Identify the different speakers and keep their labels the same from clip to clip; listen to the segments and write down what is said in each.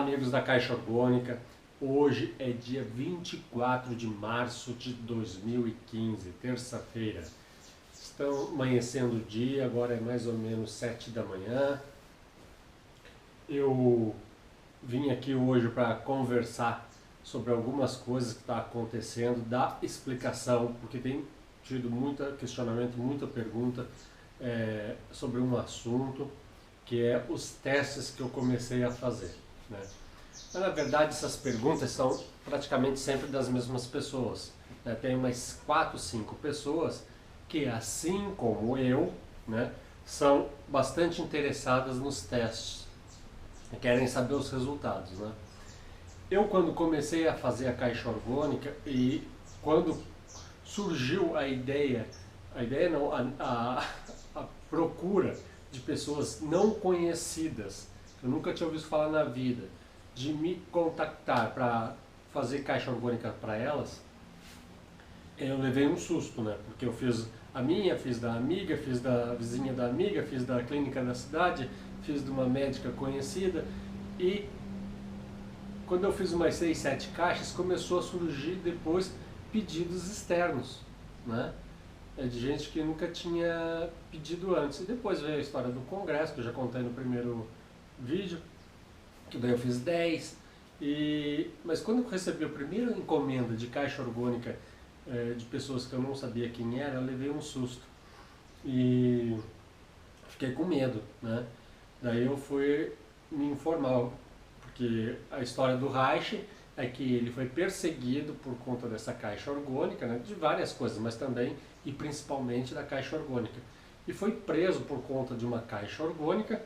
Speaker 1: amigos da Caixa Orgânica. Hoje é dia 24 de março de 2015, terça-feira. Estão amanhecendo o dia, agora é mais ou menos 7 da manhã. Eu vim aqui hoje para conversar sobre algumas coisas que estão acontecendo, dar explicação, porque tem tido muito questionamento, muita pergunta sobre um assunto, que é os testes que eu comecei a fazer, né? Mas, na verdade, essas perguntas são praticamente sempre das mesmas pessoas, né? Tem umas 4, 5 pessoas que, assim como eu, né, são bastante interessadas nos testes e querem saber os resultados, né? Eu, quando comecei a fazer a Caixa Orgânica e quando surgiu a ideia não, a procura de pessoas não conhecidas, que eu nunca tinha ouvido falar na vida, de me contactar para fazer Caixa Orgânica para elas, eu levei um susto, né? Porque eu fiz a minha, fiz da amiga, fiz da vizinha da amiga, fiz da clínica da cidade, fiz de uma médica conhecida, e quando eu fiz umas 6, 7 caixas, começou a surgir depois pedidos externos, né? De gente que nunca tinha pedido antes. E depois veio a história do congresso, que eu já contei no primeiro vídeo, que daí eu fiz 10. Mas quando eu recebi a primeira encomenda de Caixa Orgânica de pessoas que eu não sabia quem era, eu levei um susto. E fiquei com medo, né? Daí eu fui me informar, porque a história do Reich é que ele foi perseguido por conta dessa Caixa Orgânica, né, de várias coisas, mas também e principalmente da Caixa Orgânica. E foi preso por conta de uma Caixa Orgânica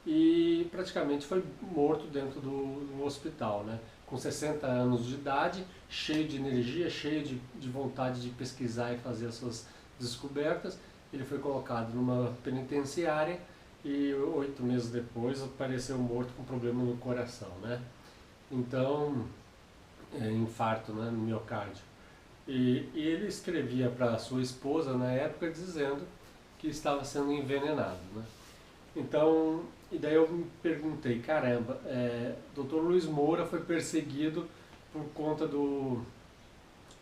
Speaker 1: e praticamente foi morto dentro do hospital, né? Com 60 anos de idade, cheio de energia, cheio de vontade de pesquisar e fazer as suas descobertas. Ele foi colocado numa penitenciária e 8 meses depois apareceu morto com problema no coração, né? Então, infarto, né, no miocárdio. E ele escrevia para sua esposa na época dizendo que estava sendo envenenado, né? Então, e daí eu me perguntei, caramba, Dr. Luiz Moura foi perseguido por conta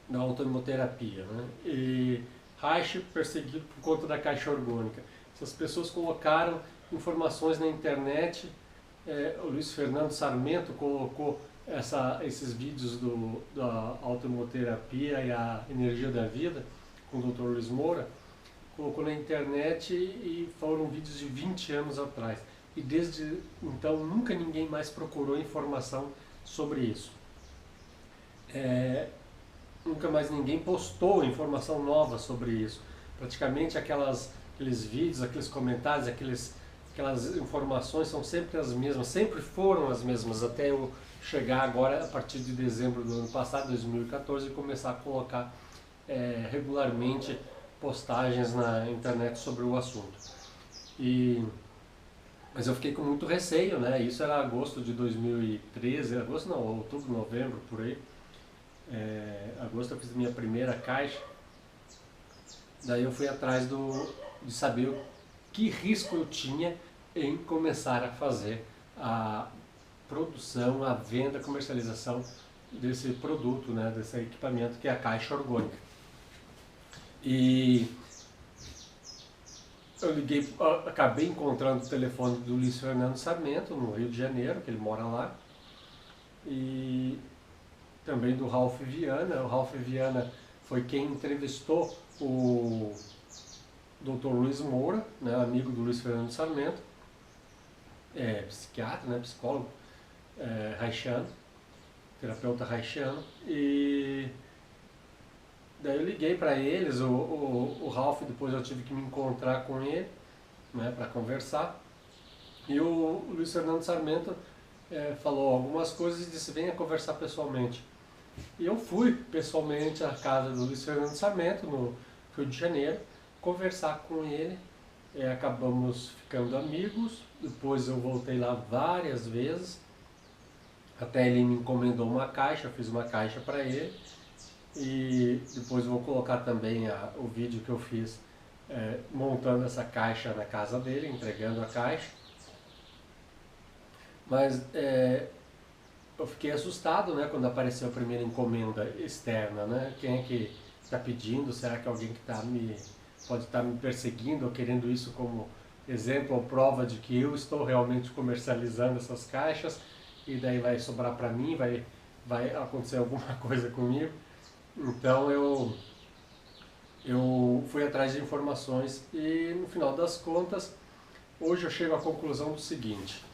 Speaker 1: da autoimunoterapia, né? E Reich perseguido por conta da Caixa Orgânica. Essas pessoas colocaram informações na internet, o Luiz Fernando Sarmento colocou esses vídeos da autoimunoterapia e a energia da vida com o Dr. Luiz Moura, colocou na internet e foram vídeos de 20 anos atrás. E desde então nunca ninguém mais procurou informação sobre isso. Nunca mais ninguém postou informação nova sobre isso. Praticamente aqueles vídeos, aqueles comentários, aquelas informações são sempre as mesmas, sempre foram as mesmas, até eu chegar agora, a partir de dezembro do ano passado, 2014, e começar a colocar regularmente postagens na internet sobre o assunto. Mas eu fiquei com muito receio, né? Isso era agosto de 2013, agosto não, outubro, novembro, por aí. Agosto eu fiz a minha primeira caixa. Daí eu fui atrás de saber que risco eu tinha em começar a fazer a produção, a venda, a comercialização desse produto, né, desse equipamento que é a Caixa Orgânica. E eu liguei, acabei encontrando o telefone do Luiz Fernando Sarmento, no Rio de Janeiro, que ele mora lá, e também do Ralph Viana. O Ralph Viana foi quem entrevistou o Dr. Luiz Moura, né, amigo do Luiz Fernando Sarmento, psiquiatra, né, psicólogo reichiano, terapeuta reichiano. E daí eu liguei para eles, o Ralph, depois eu tive que me encontrar com ele, né, para conversar, e o Luiz Fernando Sarmento falou algumas coisas e disse: venha conversar pessoalmente. E eu fui pessoalmente à casa do Luiz Fernando Sarmento, no Rio de Janeiro, conversar com ele. Acabamos ficando amigos. Depois eu voltei lá várias vezes, até ele me encomendou uma caixa, eu fiz uma caixa para ele. E depois eu vou colocar também o vídeo que eu fiz montando essa caixa na casa dele, entregando a caixa. Mas eu fiquei assustado, né, quando apareceu a primeira encomenda externa, né? Quem é que está pedindo? Será que é alguém que pode estar me perseguindo ou querendo isso como exemplo ou prova de que eu estou realmente comercializando essas caixas e daí vai sobrar para mim, vai acontecer alguma coisa comigo? Então eu fui atrás de informações e no final das contas, hoje eu chego à conclusão do seguinte: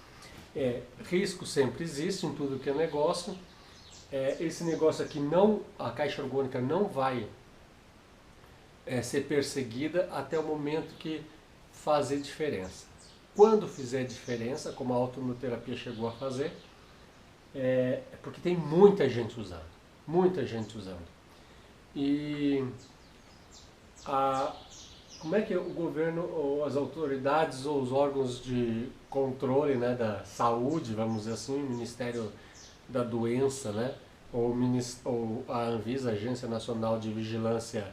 Speaker 1: risco sempre existe em tudo que é negócio. Esse negócio aqui a caixa orgânica não vai ser perseguida até o momento que fazer diferença. Quando fizer diferença, como a autoimunoterapia chegou a fazer, é porque tem muita gente usando. Muita gente usando. E como é que o governo, ou as autoridades, ou os órgãos de controle, né, da saúde, vamos dizer assim, o Ministério da Doença, né, ou a Anvisa, Agência Nacional de Vigilância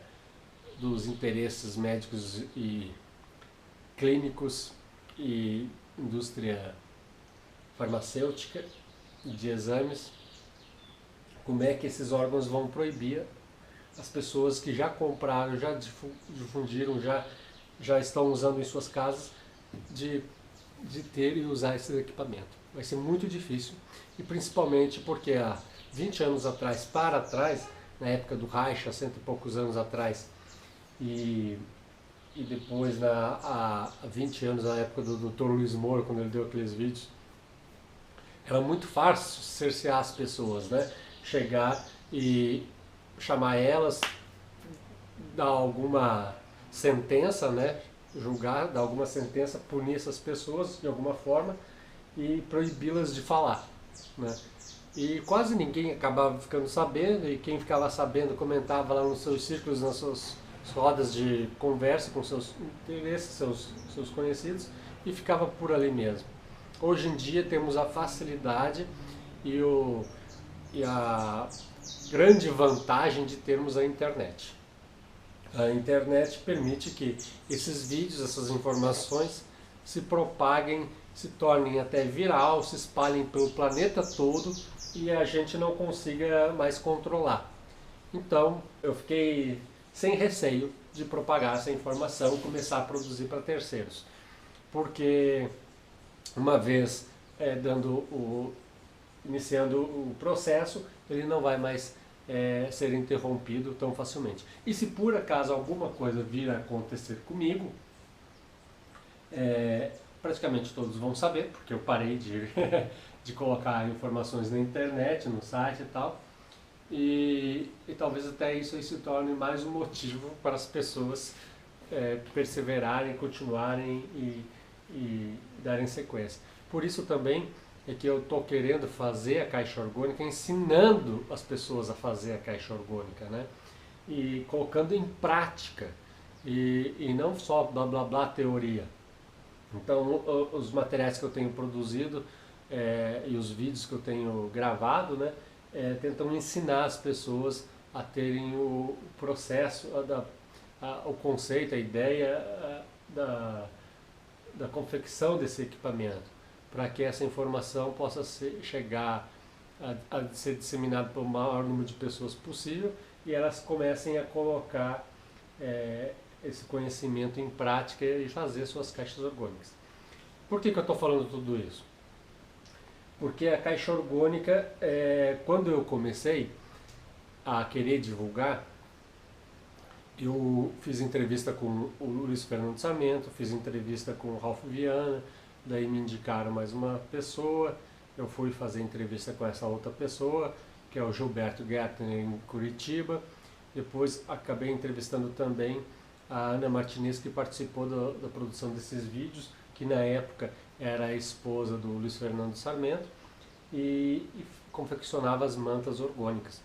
Speaker 1: dos Interesses Médicos e Clínicos e Indústria Farmacêutica de Exames, como é que esses órgãos vão proibir as pessoas que já compraram, já difundiram, já estão usando em suas casas, de ter e usar esse equipamento. Vai ser muito difícil, e principalmente porque há 20 anos atrás, na época do Reich, há cento e poucos anos atrás, e depois há 20 anos, na época do Dr. Luiz Moura, quando ele deu aqueles vídeos, era muito fácil cercear as pessoas, né? Chegar e chamar elas, dar alguma sentença, né? Julgar, dar alguma sentença, punir essas pessoas de alguma forma e proibi-las de falar, né? E quase ninguém acabava ficando sabendo, e quem ficava sabendo comentava lá nos seus círculos, nas suas rodas de conversa com seus interesses, seus conhecidos, e ficava por ali mesmo. Hoje em dia temos a facilidade e a grande vantagem de termos a internet. A internet permite que esses vídeos, essas informações se propaguem, se tornem até viral, se espalhem pelo planeta todo e a gente não consiga mais controlar. Então eu fiquei sem receio de propagar essa informação e começar a produzir para terceiros. Porque uma vez iniciando o processo, ele não vai mais ser interrompido tão facilmente. E se por acaso alguma coisa vir a acontecer comigo, praticamente todos vão saber, porque eu parei de colocar informações na internet, no site e tal, e talvez até isso aí se torne mais um motivo para as pessoas perseverarem, continuarem e darem sequência. Por isso também é que eu estou querendo fazer a caixa orgânica, ensinando as pessoas a fazer a caixa orgânica, né? E colocando em prática, e não só blá blá blá teoria. Então os materiais que eu tenho produzido e os vídeos que eu tenho gravado, né, tentam ensinar as pessoas a terem o processo, o conceito, a ideia da confecção desse equipamento, para que essa informação possa chegar a ser disseminada para o maior número de pessoas possível e elas comecem a colocar esse conhecimento em prática e fazer suas caixas orgânicas. Por que eu estou falando tudo isso? Porque a caixa orgânica, quando eu comecei a querer divulgar, eu fiz entrevista com o Luiz Fernando Sarmento, fiz entrevista com o Ralph Viana, daí me indicaram mais uma pessoa, eu fui fazer entrevista com essa outra pessoa, que é o Gilberto Gärtner, em Curitiba. Depois acabei entrevistando também a Ana Martinez, que participou da produção desses vídeos, que na época era a esposa do Luiz Fernando Sarmento e confeccionava as mantas orgânicas.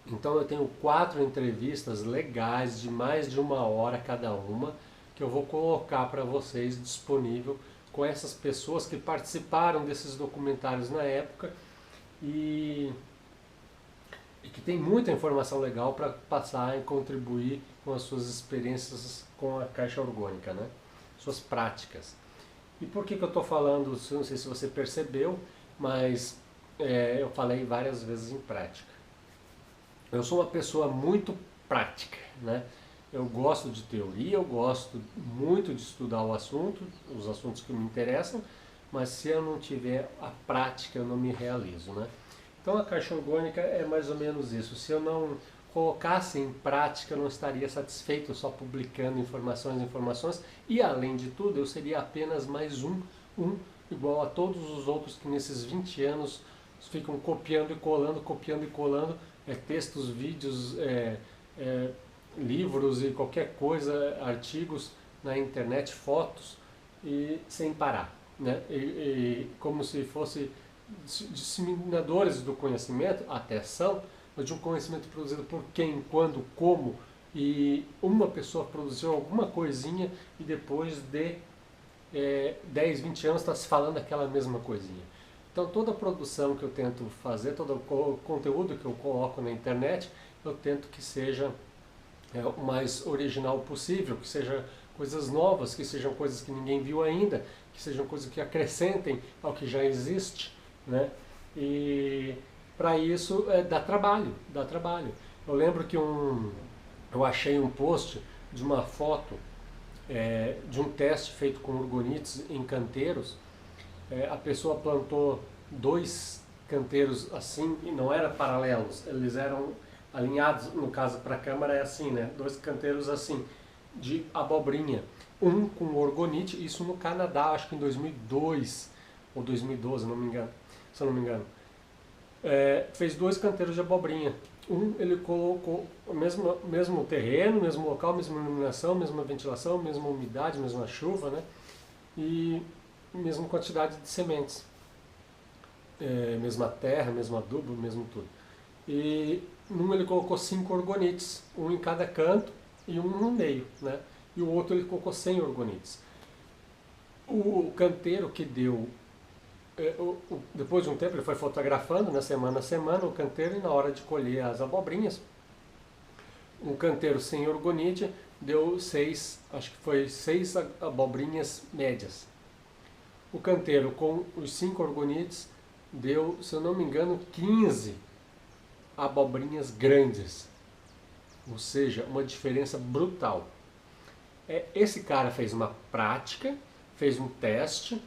Speaker 1: Então eu tenho 4 entrevistas legais de mais de 1 hora cada uma, que eu vou colocar para vocês disponível com essas pessoas que participaram desses documentários na época e que tem muita informação legal para passar e contribuir com as suas experiências com a caixa orgânica, né? Suas práticas. E por que eu estou falando, não sei se você percebeu, mas eu falei várias vezes em prática. Eu sou uma pessoa muito prática, né? Eu gosto de teoria, eu gosto muito de estudar o assunto, os assuntos que me interessam, mas se eu não tiver a prática, eu não me realizo, né? Então a caixa orgânica é mais ou menos isso. Se eu não colocasse em prática, eu não estaria satisfeito só publicando informações, e além de tudo, eu seria apenas mais um igual a todos os outros que nesses 20 anos ficam copiando e colando textos, vídeos, livros e qualquer coisa, artigos na internet, fotos, e sem parar, né? E como se fosse disseminadores do conhecimento, até são, mas de um conhecimento produzido por quem, quando, como, e uma pessoa produziu alguma coisinha e depois de 10, 20 anos está se falando aquela mesma coisinha. Então toda a produção que eu tento fazer, todo o conteúdo que eu coloco na internet, eu tento que seja o mais original possível, que seja coisas novas, que sejam coisas que ninguém viu ainda, que sejam coisas que acrescentem ao que já existe, né? E para isso dá trabalho, dá trabalho. Eu lembro que eu achei um post de uma foto de um teste feito com orgonites em canteiros. A pessoa plantou 2 canteiros assim, e não eram paralelos, eles eram alinhados, no caso para a câmera é assim, né? 2 canteiros assim, de abobrinha. Um com orgonite, isso no Canadá, acho que em 2002 ou 2012, não me engano, se eu não me engano. Fez 2 canteiros de abobrinha. Ele colocou o mesmo terreno, mesmo local, mesma iluminação, mesma ventilação, mesma umidade, mesma chuva, né? E mesma quantidade de sementes. Mesma terra, mesmo adubo, mesmo tudo. E ele colocou 5 orgonites, um em cada canto e um no meio, né? E o outro ele colocou 100 orgonites. O canteiro que deu, depois de um tempo ele foi fotografando, né, semana a semana, o canteiro, e na hora de colher as abobrinhas, um canteiro sem orgonite deu 6, acho que foi 6 abobrinhas médias. O canteiro com os 5 orgonites deu, se eu não me engano, 15 abobrinhas grandes. Ou seja, uma diferença brutal. Esse cara fez uma prática, fez um teste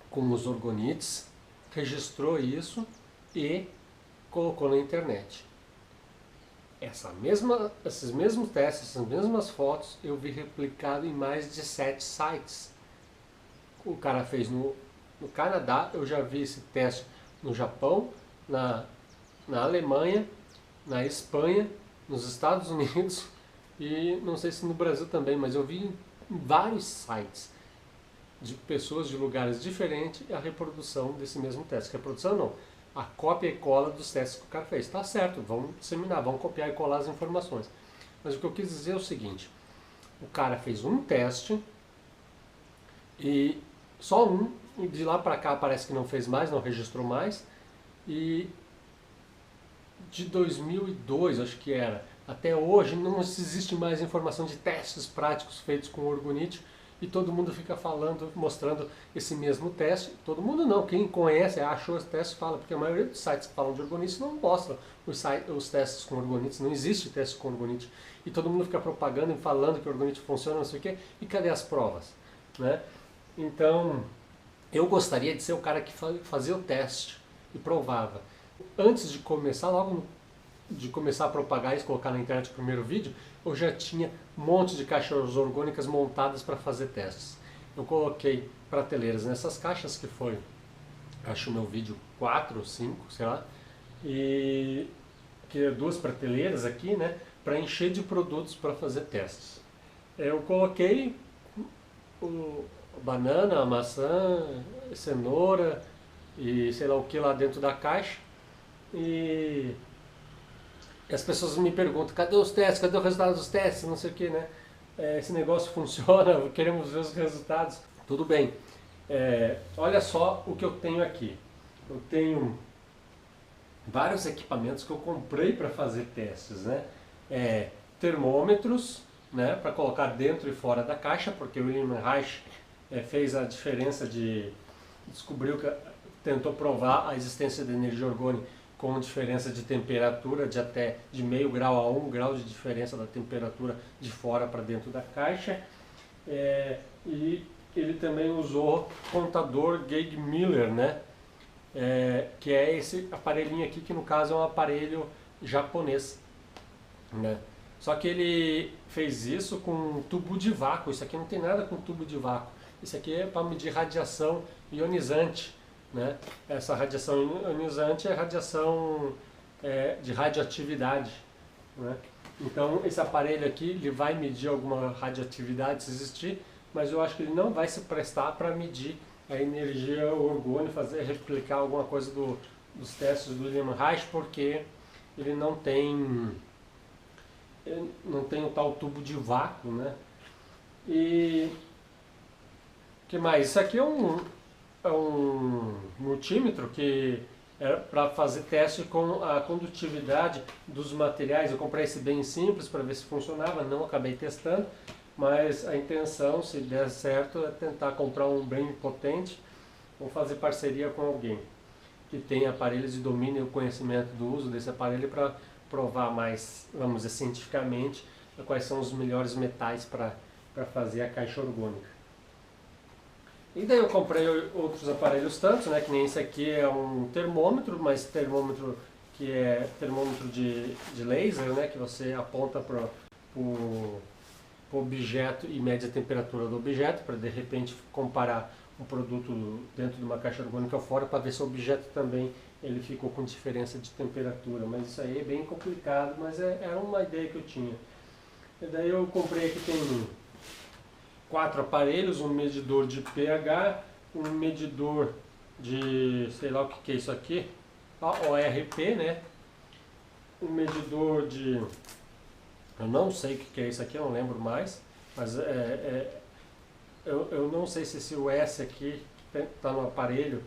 Speaker 1: com os orgonites, registrou isso e colocou na internet. Esses mesmos testes, essas mesmas fotos, eu vi replicado em mais de 7 sites. O cara fez no Canadá, eu já vi esse teste no Japão, na Alemanha, na Espanha, nos Estados Unidos e não sei se no Brasil também, mas eu vi em vários sites de pessoas de lugares diferentes a reprodução desse mesmo teste. Reprodução não, a cópia e cola dos testes que o cara fez. Tá certo, vamos disseminar, vamos copiar e colar as informações. Mas o que eu quis dizer é o seguinte, o cara fez um teste e só um, e de lá para cá parece que não fez mais, não registrou mais, e de 2002, acho que era, até hoje não existe mais informação de testes práticos feitos com orgonite, e todo mundo fica falando, mostrando esse mesmo teste. Todo mundo não, quem conhece, achou os testes, fala, porque a maioria dos sites que falam de orgonite não mostram os testes com orgonite, não existe teste com orgonite. E todo mundo fica propagando e falando que o orgonite funciona, não sei o quê, e cadê as provas? Né? Então, eu gostaria de ser o cara que fazia o teste e provava. Antes de começar, logo de começar a propagar isso, colocar na internet o primeiro vídeo, eu já tinha um monte de caixas orgânicas montadas para fazer testes. Eu coloquei prateleiras nessas caixas, que foi, acho o meu vídeo 4 ou 5, sei lá, e que 2 prateleiras aqui, né, para encher de produtos para fazer testes. Eu coloquei banana, a maçã, cenoura e sei lá o que lá dentro da caixa, e as pessoas me perguntam, cadê os testes, cadê o resultado dos testes, não sei o que, né? Esse negócio funciona, queremos ver os resultados. Tudo bem. Olha só o que eu tenho aqui. Eu tenho vários equipamentos que eu comprei para fazer testes, né? Termômetros, né, para colocar dentro e fora da caixa, porque o William Reich fez a diferença descobriu que tentou provar a existência da energia orgânica com diferença de temperatura de até de meio grau a 1 grau de diferença da temperatura de fora para dentro da caixa. E ele também usou contador Geiger-Müller, né? Que é esse aparelhinho aqui, que no caso é um aparelho japonês, né? Só que ele fez isso com um tubo de vácuo. Isso aqui não tem nada com tubo de vácuo. Isso aqui é para medir radiação ionizante, né? Essa radiação ionizante é radiação de radioatividade, né? Então esse aparelho aqui ele vai medir alguma radioatividade se existir, mas eu acho que ele não vai se prestar para medir a energia orgânica, replicar alguma coisa dos testes do Wilhelm Reich, porque ele não tem o tal tubo de vácuo, né? E que mais? Isso aqui é um multímetro que era para fazer teste com a condutividade dos materiais. Eu comprei esse bem simples para ver se funcionava, não acabei testando, mas a intenção, se der certo, é tentar comprar um bem potente ou fazer parceria com alguém que tenha aparelhos e domine o conhecimento do uso desse aparelho para provar mais, vamos dizer, cientificamente, quais são os melhores metais para fazer a caixa orgânica. E daí eu comprei outros aparelhos tantos, né, que nem esse aqui é um termômetro, mas termômetro que é termômetro de laser, né, que você aponta para o objeto e mede a temperatura do objeto, para de repente comparar um produto dentro de uma caixa orgânica fora, para ver se o objeto também ele ficou com diferença de temperatura. Mas isso aí é bem complicado, mas era uma ideia que eu tinha. E daí eu comprei aqui, tem 4 aparelhos, um medidor de pH, um medidor de, sei lá o que é isso aqui, ORP, né? Um medidor de, eu não sei o que é isso aqui, eu não lembro mais, mas eu não sei se esse US aqui está no aparelho,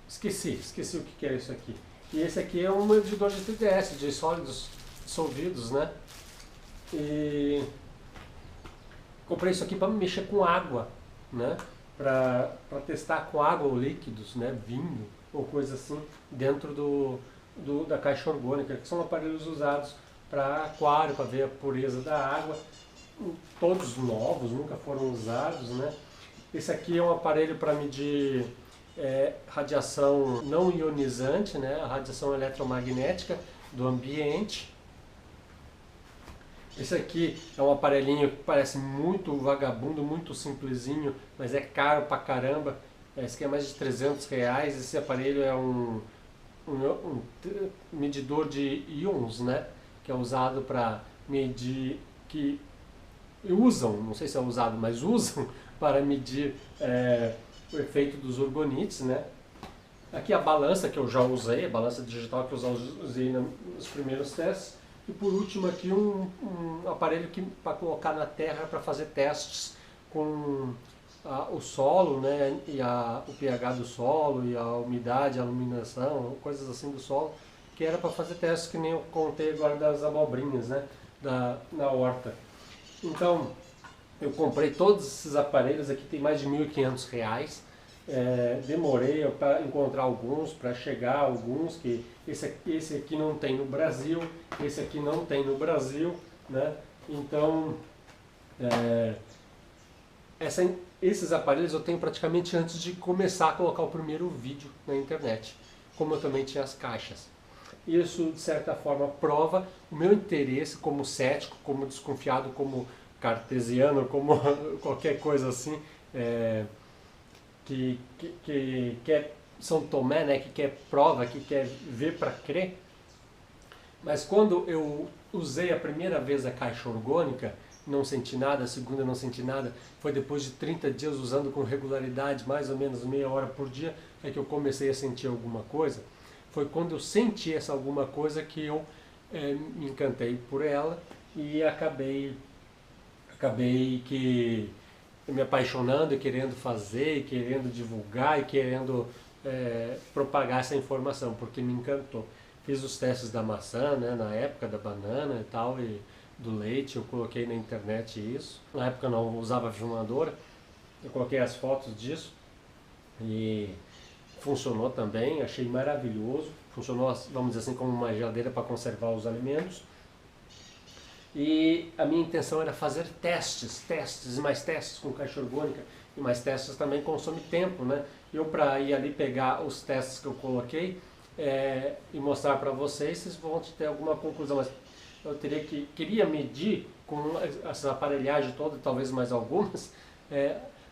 Speaker 1: esqueci o que é isso aqui. E esse aqui é um medidor de TDS, de sólidos dissolvidos, né? E comprei isso aqui para mexer com água, né? Para testar com água ou líquidos, né? Vinho ou coisa assim, dentro da caixa orgânica, que são aparelhos usados para aquário, para ver a pureza da água. Todos novos, nunca foram usados, né? Esse aqui é um aparelho para medir radiação não ionizante, né? A radiação eletromagnética do ambiente. Esse aqui é um aparelhinho que parece muito vagabundo, muito simplesinho, mas é caro pra caramba. Esse aqui é mais de R$300. Esse aparelho é um medidor de íons, né? Que é usado para medir, que usam, não sei se é usado, mas usam para medir o efeito dos orgonites, né? Aqui a balança que eu já usei, a balança digital que eu usei nos primeiros testes. E por último aqui um aparelho para colocar na terra para fazer testes com o solo, né, e o pH do solo, e a umidade, a iluminação, coisas assim do solo, que era para fazer testes que nem eu contei agora das abobrinhas, né, na horta. Então eu comprei todos esses aparelhos aqui, tem mais de R$1.500. Demorei para encontrar alguns, para chegar a alguns, que esse aqui não tem no Brasil, esse aqui não tem no Brasil, né? Então esses aparelhos eu tenho praticamente antes de começar a colocar o primeiro vídeo na internet, como eu também tinha as caixas. Isso de certa forma prova o meu interesse como cético, como desconfiado, como cartesiano, como qualquer coisa assim, que quer São Tomé, né, que quer prova, que quer ver para crer. Mas quando eu usei a primeira vez a caixa orgânica, não senti nada, a segunda não senti nada, foi depois de 30 dias usando com regularidade, mais ou menos meia hora por dia, é que eu comecei a sentir alguma coisa. Foi quando eu senti essa alguma coisa que eu me encantei por ela e acabei que me apaixonando e querendo fazer, e querendo divulgar e querendo propagar essa informação, porque me encantou. Fiz os testes da maçã, né, na época da banana e tal, e do leite, eu coloquei na internet isso. Na época eu não usava filmadora, eu coloquei as fotos disso. E funcionou também, achei maravilhoso. Funcionou, vamos dizer assim, como uma geladeira para conservar os alimentos. E a minha intenção era fazer testes e mais testes com caixa orgânica, e mais testes também consome tempo, né? Eu, para ir ali pegar os testes que eu coloquei e mostrar para vocês, vocês vão ter alguma conclusão, mas eu queria medir com essa aparelhagem toda, talvez mais algumas,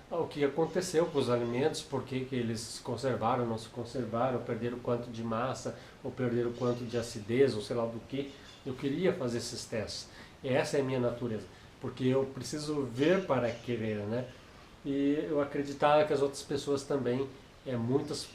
Speaker 1: o que aconteceu com os alimentos, por que eles se conservaram, não se conservaram, perderam quanto de massa, ou perderam quanto de acidez, ou sei lá do que. Eu queria fazer esses testes. Essa é a minha natureza, porque eu preciso ver para querer, né? E eu acreditava que as outras pessoas também, muitas,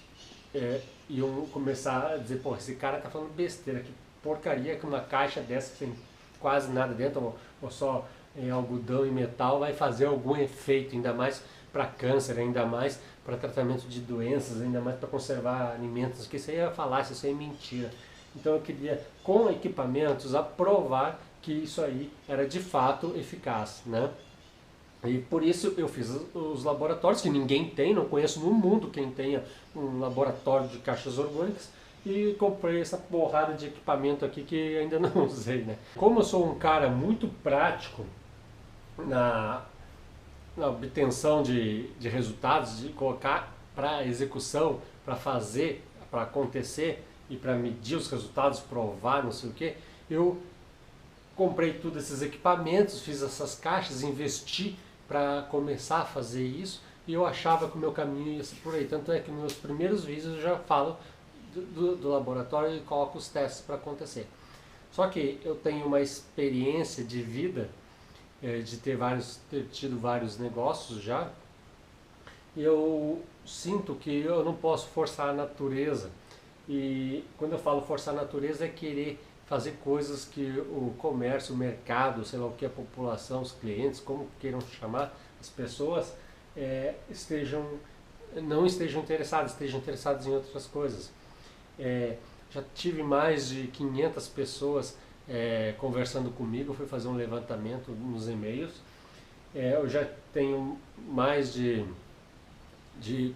Speaker 1: iam começar a dizer, pô, esse cara tá falando besteira, que porcaria que uma caixa dessa sem quase nada dentro, ou só algodão e metal, vai fazer algum efeito, ainda mais para câncer, ainda mais para tratamento de doenças, ainda mais para conservar alimentos, que isso aí é falácia, isso aí é mentira. Então eu queria, com equipamentos, aprovar que isso aí era de fato eficaz, né? E por isso eu fiz os laboratórios, que ninguém tem, não conheço no mundo quem tenha um laboratório de caixas orgânicas, e comprei essa porrada de equipamento aqui que ainda não usei, né? Como eu sou um cara muito prático na, na obtenção de resultados, de colocar para execução, para fazer, para acontecer e para medir os resultados, provar, não sei o que, eu comprei todos esses equipamentos, fiz essas caixas, investi para começar a fazer isso, e eu achava que o meu caminho ia ser por aí. Tanto é que nos meus primeiros vídeos eu já falo do laboratório e coloco os testes para acontecer. Só que eu tenho uma experiência de vida, de ter tido vários negócios já, e eu sinto que eu não posso forçar a natureza. E quando eu falo forçar a natureza, é querer fazer coisas que o comércio, o mercado, sei lá o que, a população, os clientes, como queiram chamar, as pessoas, não estejam interessadas em outras coisas. Já tive mais de 500 pessoas conversando comigo, fui fazer um levantamento nos e-mails. Eu já tenho mais de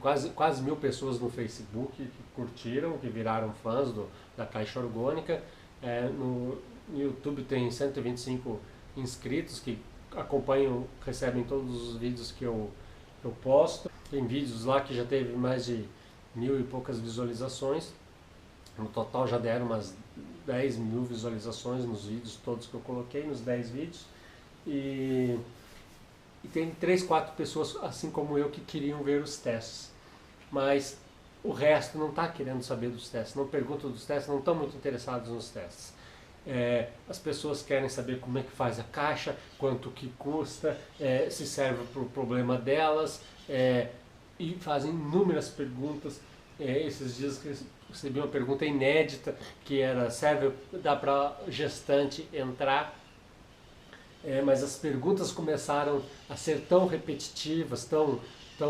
Speaker 1: quase 1000 pessoas no Facebook que curtiram, que viraram fãs da Caixa Orgânica. No YouTube tem 125 inscritos que acompanham, recebem todos os vídeos que eu posto. Tem vídeos lá que já teve mais de 1000 e poucas visualizações. No total já deram umas 10.000 visualizações nos vídeos todos que eu coloquei, nos 10 vídeos. E tem 3, 4 pessoas, assim como eu, que queriam ver os testes. Mas o resto não está querendo saber dos testes, não perguntam dos testes, não estão muito interessados nos testes. As pessoas querem saber como é que faz a caixa, quanto que custa, se serve para o problema delas, e fazem inúmeras perguntas. Esses dias recebi uma pergunta inédita, que era, dá para gestante entrar? Mas as perguntas começaram a ser tão repetitivas, tão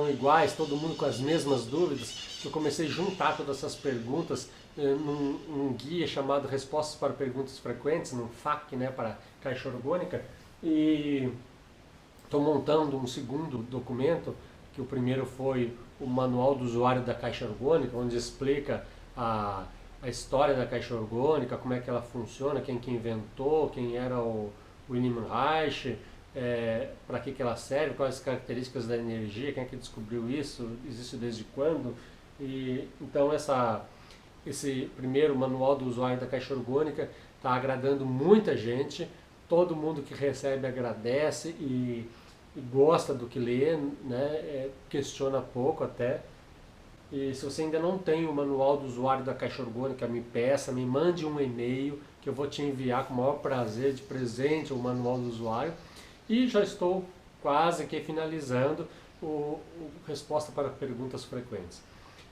Speaker 1: iguais, todo mundo com as mesmas dúvidas, que eu comecei a juntar todas essas perguntas num guia chamado Respostas para Perguntas Frequentes, num FAQ, né, para Caixa Orgânica, e estou montando um segundo documento, que o primeiro foi o Manual do Usuário da Caixa Orgânica, onde explica a história da Caixa Orgânica, como é que ela funciona, quem que inventou, quem era o Wilhelm Reich, para que ela serve, quais as características da energia, quem é que descobriu isso, existe desde quando. E então esse primeiro Manual do Usuário da Caixa Orgânica está agradando muita gente, todo mundo que recebe agradece e gosta do que lê, né, questiona pouco até. E se você ainda não tem o Manual do Usuário da Caixa Orgânica, me peça, me mande um e-mail que eu vou te enviar com o maior prazer de presente o Manual do Usuário. E já estou quase que finalizando o Resposta para Perguntas Frequentes.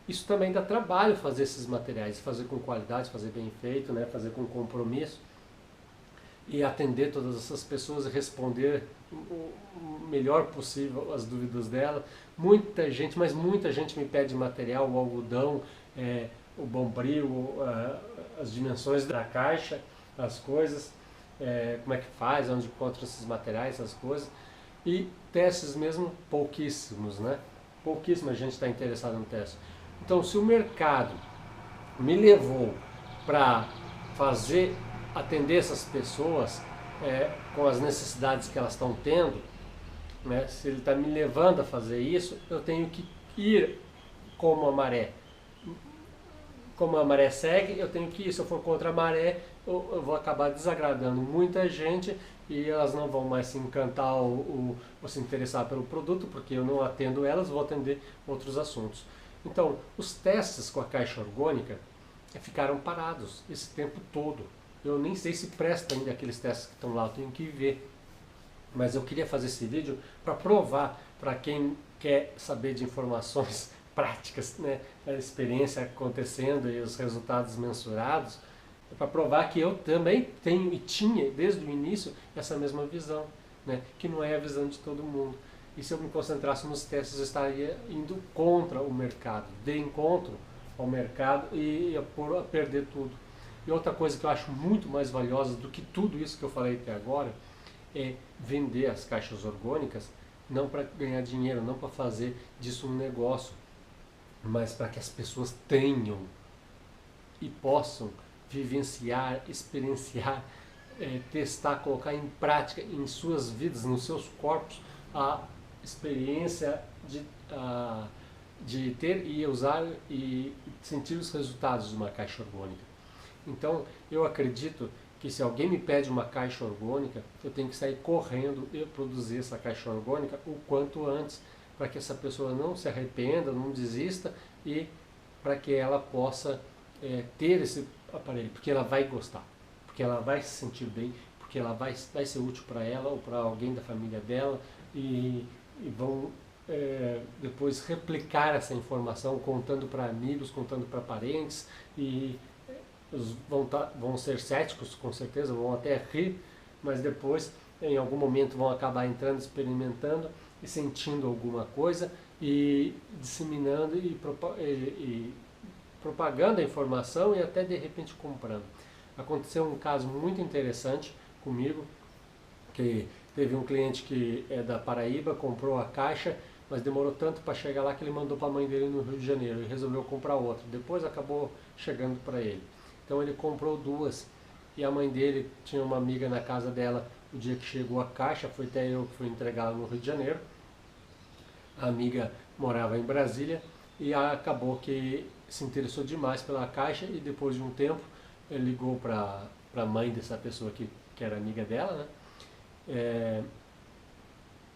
Speaker 1: Isso também dá trabalho fazer esses materiais, fazer com qualidade, fazer bem feito, né, fazer com compromisso e atender todas essas pessoas e responder o melhor possível as dúvidas dela. Muita gente, mas muita gente me pede material, o algodão, o bombril, as dimensões da caixa, as coisas, como é que faz, onde encontra esses materiais, essas coisas. E testes mesmo, pouquíssimos, né? pouquíssima gente está interessada no teste. Então, se o mercado me levou para atender essas pessoas com as necessidades que elas estão tendo, né? Se ele está me levando a fazer isso, eu tenho que ir como a maré. Como a maré segue, eu tenho que ir. Se eu for contra a maré, eu vou acabar desagradando muita gente e elas não vão mais se encantar ou se interessar pelo produto, porque eu não atendo elas, vou atender outros assuntos. Então, os testes com a caixa orgânica ficaram parados esse tempo todo. Eu nem sei se presta ainda aqueles testes que estão lá, eu tenho que ver. Mas eu queria fazer esse vídeo para provar para quem quer saber de informações práticas, né, a experiência acontecendo e os resultados mensurados, para provar que eu também tenho e tinha desde o início essa mesma visão, né, que não é a visão de todo mundo. E se eu me concentrasse nos testes, eu estaria indo contra o mercado, de encontro ao mercado e ia perder tudo. E outra coisa que eu acho muito mais valiosa do que tudo isso que eu falei até agora é vender as caixas orgânicas, não para ganhar dinheiro, não para fazer disso um negócio, mas para que as pessoas tenham e possam vivenciar, experienciar, testar, colocar em prática em suas vidas, nos seus corpos, a experiência de ter e usar e sentir os resultados de uma caixa orgânica. Então, eu acredito que se alguém me pede uma caixa orgânica, eu tenho que sair correndo e produzir essa caixa orgânica o quanto antes, para que essa pessoa não se arrependa, não desista e para que ela possa ter esse aparelho, porque ela vai gostar, porque ela vai se sentir bem, porque ela vai ser útil para ela ou para alguém da família dela e vão depois replicar essa informação contando para amigos, contando para parentes e vão ser céticos, com certeza, vão até rir, mas depois, em algum momento, vão acabar entrando, experimentando e sentindo alguma coisa e disseminando e propagando a informação e até de repente comprando. Aconteceu um caso muito interessante comigo, que teve um cliente que é da Paraíba, comprou a caixa, mas demorou tanto para chegar lá que ele mandou para a mãe dele no Rio de Janeiro e resolveu comprar outra. Depois acabou chegando para ele. Então ele comprou duas e a mãe dele tinha uma amiga na casa dela. O dia que chegou a caixa, foi até eu que fui entregar no Rio de Janeiro. A amiga morava em Brasília e acabou que se interessou demais pela caixa e depois de um tempo ele ligou para a mãe dessa pessoa que era amiga dela, né?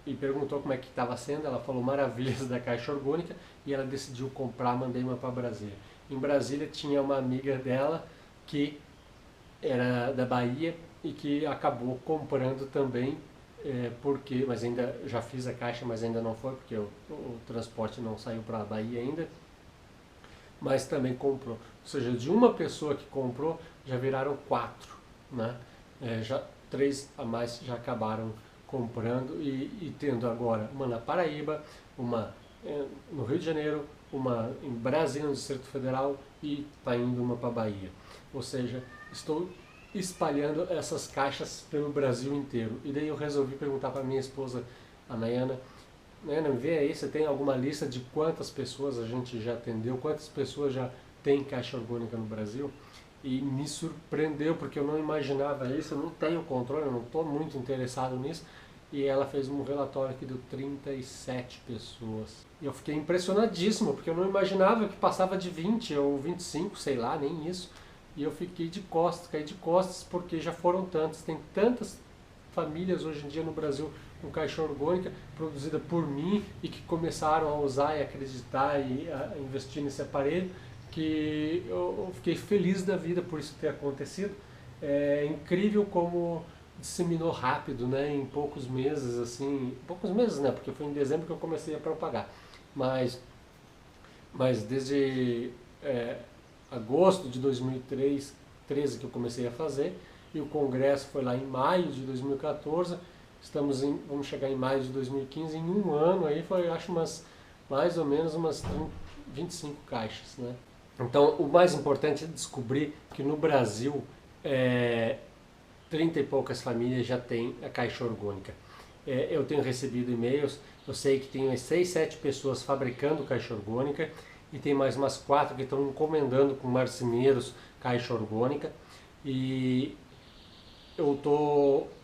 Speaker 1: E perguntou como é que estava sendo. Ela falou maravilhas da caixa orgânica e ela decidiu comprar, mandei uma para Brasília. Em Brasília tinha uma amiga dela que era da Bahia e que acabou comprando também, mas ainda já fiz a caixa, mas ainda não foi, porque o transporte não saiu para a Bahia ainda, mas também comprou. Ou seja, de uma pessoa que comprou, já viraram 4, né? Já 3 a mais já acabaram comprando e tendo agora uma na Paraíba, uma no Rio de Janeiro, uma em Brasília, no Distrito Federal, e está indo uma para a Bahia. Ou seja, estou espalhando essas caixas pelo Brasil inteiro. E daí eu resolvi perguntar para minha esposa, a Nayana, Nayana, vê aí, você tem alguma lista de quantas pessoas a gente já atendeu, quantas pessoas já tem caixa orgânica no Brasil? E me surpreendeu, porque eu não imaginava isso, eu não tenho controle, eu não estou muito interessado nisso. E ela fez um relatório aqui de 37 pessoas. E eu fiquei impressionadíssimo, porque eu não imaginava que passava de 20 ou 25, sei lá, nem isso. E eu fiquei de costas, caí de costas, porque já foram tantas. Tem tantas famílias hoje em dia no Brasil com caixa orgânica produzida por mim e que começaram a usar e acreditar e a investir nesse aparelho, que eu fiquei feliz da vida por isso ter acontecido. É incrível como disseminou rápido, né, em poucos meses, assim, poucos meses, né, porque foi em dezembro que eu comecei a propagar, mas desde agosto de 2013 que eu comecei a fazer, e o congresso foi lá em maio de 2014, vamos chegar em maio de 2015, em um ano aí foi, acho, mais ou menos umas 25 caixas, né. Então, o mais importante é descobrir que no Brasil 30 e poucas famílias já têm a caixa orgânica. eu tenho recebido e-mails, eu sei que tem umas 6, 7 pessoas fabricando caixa orgânica e tem mais umas 4 que estão encomendando com marceneiros caixa orgânica. E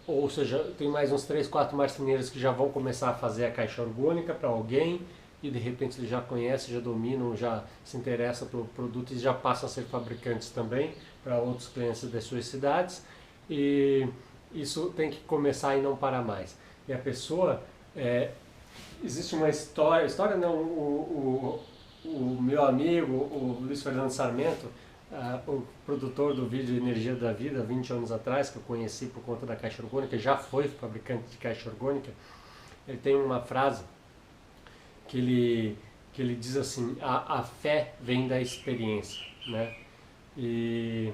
Speaker 1: ou seja, tem mais uns 3, 4 marceneiros que já vão começar a fazer a caixa orgânica para alguém e de repente eles já conhecem, já dominam, já se interessam pelo produto e já passam a ser fabricantes também para outros clientes das suas cidades. E isso tem que começar e não parar mais. E a pessoa, existe uma história não, o meu amigo, o Luiz Fernando Sarmento, o produtor do vídeo Energia da Vida, 20 anos atrás, que eu conheci por conta da caixa orgânica, já foi fabricante de caixa orgânica, ele tem uma frase que ele diz assim, a fé vem da experiência, né? E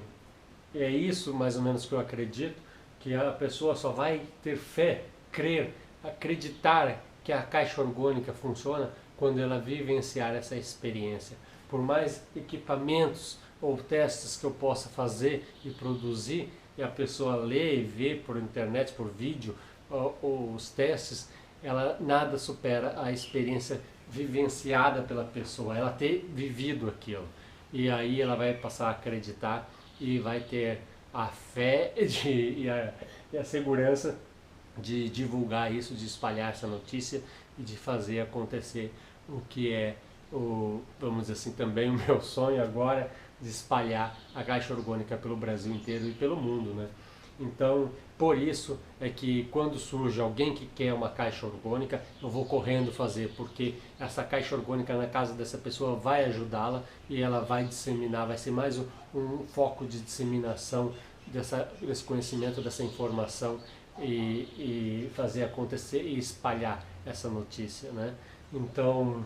Speaker 1: é isso mais ou menos que eu acredito, que a pessoa só vai ter fé, crer, acreditar que a caixa orgânica funciona quando ela vivenciar essa experiência. Por mais equipamentos ou testes que eu possa fazer e produzir, e a pessoa lê e vê por internet, por vídeo, ou os testes, ela nada supera a experiência vivenciada pela pessoa, ela ter vivido aquilo. E aí ela vai passar a acreditar e vai ter a fé e a segurança de divulgar isso, de espalhar essa notícia e de fazer acontecer o que é, vamos dizer assim, também o meu sonho agora, de espalhar a caixa orgânica pelo Brasil inteiro e pelo mundo, né? Então, por isso é que quando surge alguém que quer uma caixa orgânica, eu vou correndo fazer, porque essa caixa orgânica na casa dessa pessoa vai ajudá-la e ela vai disseminar, vai ser mais um foco de disseminação desse conhecimento, dessa informação e fazer acontecer e espalhar essa notícia, né? Então,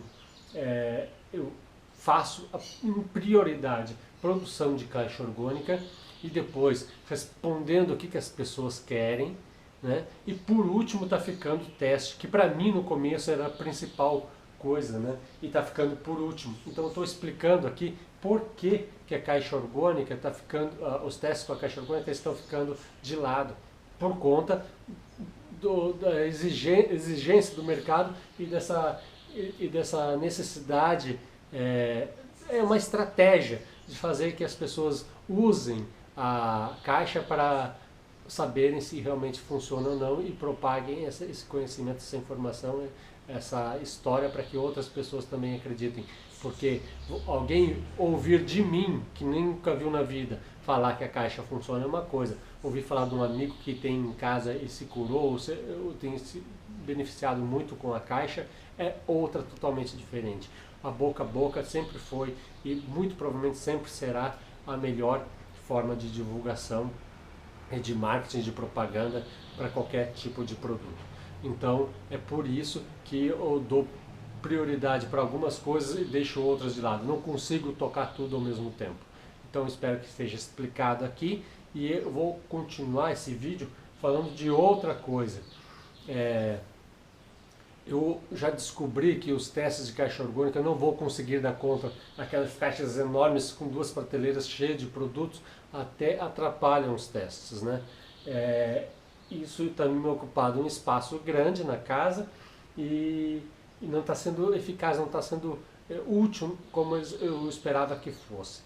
Speaker 1: eu faço em prioridade produção de caixa orgânica e depois respondendo o que as pessoas querem, né? E por último está ficando o teste, que para mim no começo era a principal coisa, né? E está ficando por último. Então eu estou explicando aqui por que a caixa orgânica está ficando, os testes com a caixa orgânica estão ficando de lado, por conta da exigência do mercado e dessa necessidade, é uma estratégia de fazer que as pessoas usem a caixa para saberem se realmente funciona ou não e propaguem esse conhecimento, essa informação, essa história para que outras pessoas também acreditem. Porque alguém ouvir de mim, que nunca viu na vida, falar que a caixa funciona é uma coisa. Ouvir falar de um amigo que tem em casa e se curou, ou tem se beneficiado muito com a caixa, é outra totalmente diferente. A boca sempre foi e muito provavelmente sempre será a melhor forma de divulgação e de marketing, de propaganda para qualquer tipo de produto. Então é por isso que eu dou prioridade para algumas coisas e deixo outras de lado. Não consigo tocar tudo ao mesmo tempo. Então espero que esteja explicado aqui e eu vou continuar esse vídeo falando de outra coisa. Eu já descobri que os testes de caixa orgânica eu não vou conseguir dar conta. Aquelas caixas enormes com 2 prateleiras cheias de produtos até atrapalham os testes, né? Isso está me ocupando um espaço grande na casa e não está sendo eficaz, não está sendo útil como eu esperava que fosse.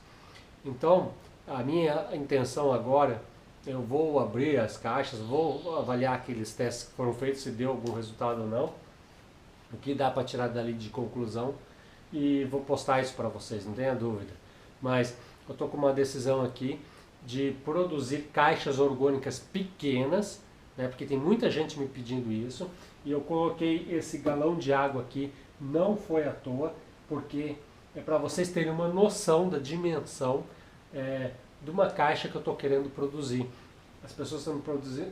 Speaker 1: Então, a minha intenção agora, eu vou abrir as caixas, vou avaliar aqueles testes que foram feitos, se deu algum resultado ou não, o que dá para tirar dali de conclusão, e vou postar isso para vocês, não tenha dúvida. Mas eu estou com uma decisão aqui de produzir caixas orgânicas pequenas, né, porque tem muita gente me pedindo isso, e eu coloquei esse galão de água aqui, não foi à toa, porque é para vocês terem uma noção da dimensão de uma caixa que eu estou querendo produzir. As pessoas estão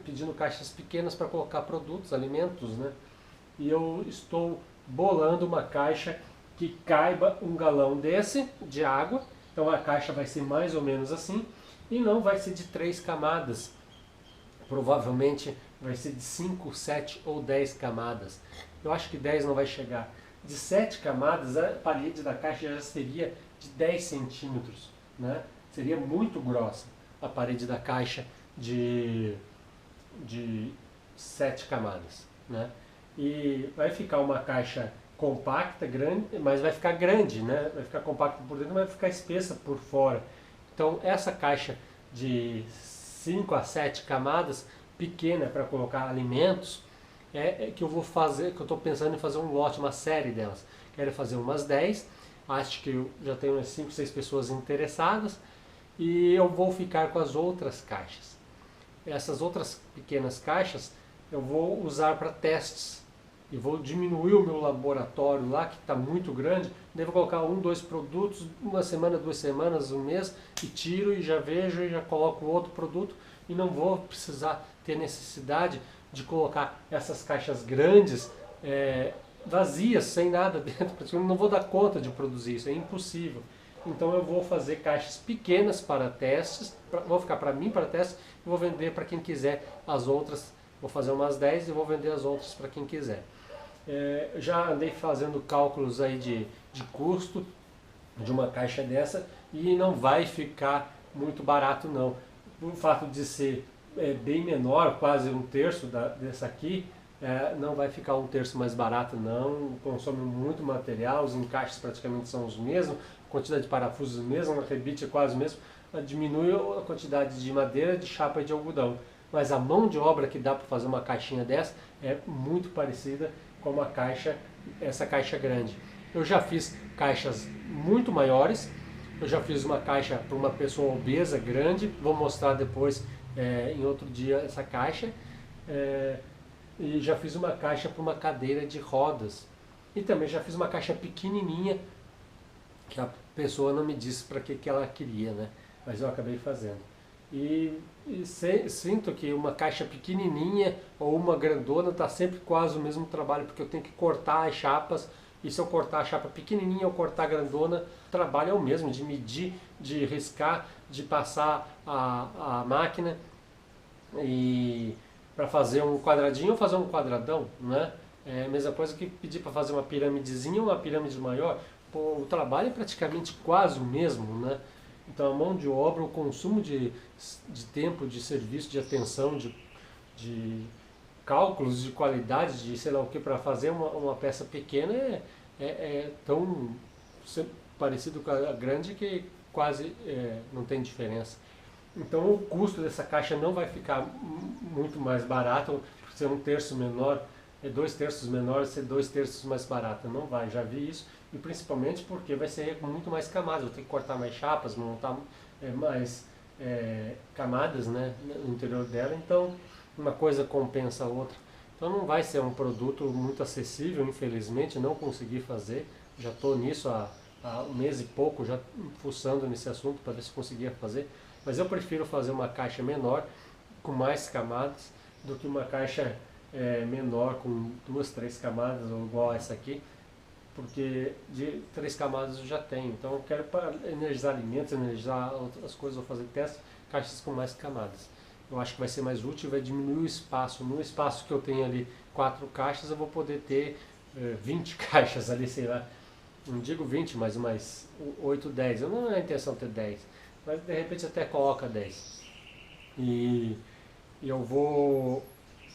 Speaker 1: pedindo caixas pequenas para colocar produtos, alimentos, né? E eu estou bolando uma caixa que caiba um galão desse de água. Então a caixa vai ser mais ou menos assim e não vai ser de 3 camadas. Provavelmente vai ser de 5, 7 ou 10 camadas. Eu acho que 10 não vai chegar. De 7 camadas, a parede da caixa já seria de 10 centímetros, né? Seria muito grossa a parede da caixa de 7 camadas. né? E vai ficar uma caixa compacta, grande, mas vai ficar grande, né? Vai ficar compacta por dentro, mas vai ficar espessa por fora. Então essa caixa de 5 a 7 camadas, pequena para colocar alimentos, que eu vou fazer, que eu estou pensando em fazer um lote, uma série delas. Quero fazer umas 10, acho que eu já tenho umas 5, 6 pessoas interessadas, e eu vou ficar com as outras caixas. Essas outras pequenas caixas eu vou usar para testes, e vou diminuir o meu laboratório lá, que está muito grande, devo colocar 1, 2 produtos, uma semana, 2 semanas, um mês, e tiro e já vejo e já coloco outro produto, e não vou precisar ter necessidade de colocar essas caixas grandes vazias, sem nada dentro, porque eu não vou dar conta de produzir isso, é impossível. Então eu vou fazer caixas pequenas para testes, vou ficar para mim para testes, e vou vender para quem quiser as outras, vou fazer umas 10 e vou vender as outras para quem quiser. Já andei fazendo cálculos aí de custo de uma caixa dessa e não vai ficar muito barato não. O fato de ser bem menor, quase um terço dessa aqui, não vai ficar um terço mais barato não, consome muito material, os encaixes praticamente são os mesmos, a quantidade de parafusos mesmo, a rebite é quase o mesmo, diminui a quantidade de madeira, de chapa e de algodão. Mas a mão de obra que dá para fazer uma caixinha dessa é muito parecida com uma caixa, essa caixa grande. Eu já fiz caixas muito maiores, eu já fiz uma caixa para uma pessoa obesa grande, vou mostrar depois em outro dia essa caixa, e já fiz uma caixa para uma cadeira de rodas, e também já fiz uma caixa pequenininha, que a pessoa não me disse para que ela queria, né? Mas eu acabei fazendo. E sinto que uma caixa pequenininha ou uma grandona está sempre quase o mesmo trabalho, porque eu tenho que cortar as chapas, e se eu cortar a chapa pequenininha ou cortar a grandona, o trabalho é o mesmo, de medir, de riscar, de passar a máquina, e para fazer um quadradinho ou fazer um quadradão, né? É a mesma coisa que pedir para fazer uma piramidezinha ou uma pirâmide maior. Pô, o trabalho é praticamente quase o mesmo, né? Então a mão de obra, o consumo de tempo, de serviço, de atenção, de cálculos de qualidade, de sei lá o que, para fazer uma peça pequena é tão parecido com a grande que quase não tem diferença. Então o custo dessa caixa não vai ficar muito mais barato, por ser um terço menor, 2 terços menor, ser 2 terços mais barato. Não vai, já vi isso. E principalmente porque vai ser muito mais camadas, vou ter que cortar mais chapas, montar mais camadas, né, no interior dela, então uma coisa compensa a outra. Então não vai ser um produto muito acessível, infelizmente, não consegui fazer, já estou nisso há um mês e pouco, já fuçando nesse assunto para ver se conseguia fazer, mas eu prefiro fazer uma caixa menor, com mais camadas, do que uma caixa menor, com 2, 3 camadas, ou igual essa aqui, porque de 3 camadas eu já tenho. Então eu quero para energizar alimentos, energizar outras coisas, ou fazer testes, caixas com mais camadas. Eu acho que vai ser mais útil, vai diminuir o espaço. No espaço que eu tenho ali 4 caixas, eu vou poder ter 20 caixas ali, sei lá. Não digo 20, mas mais 8, 10. Eu não é a intenção ter 10, mas de repente até coloca 10. E eu vou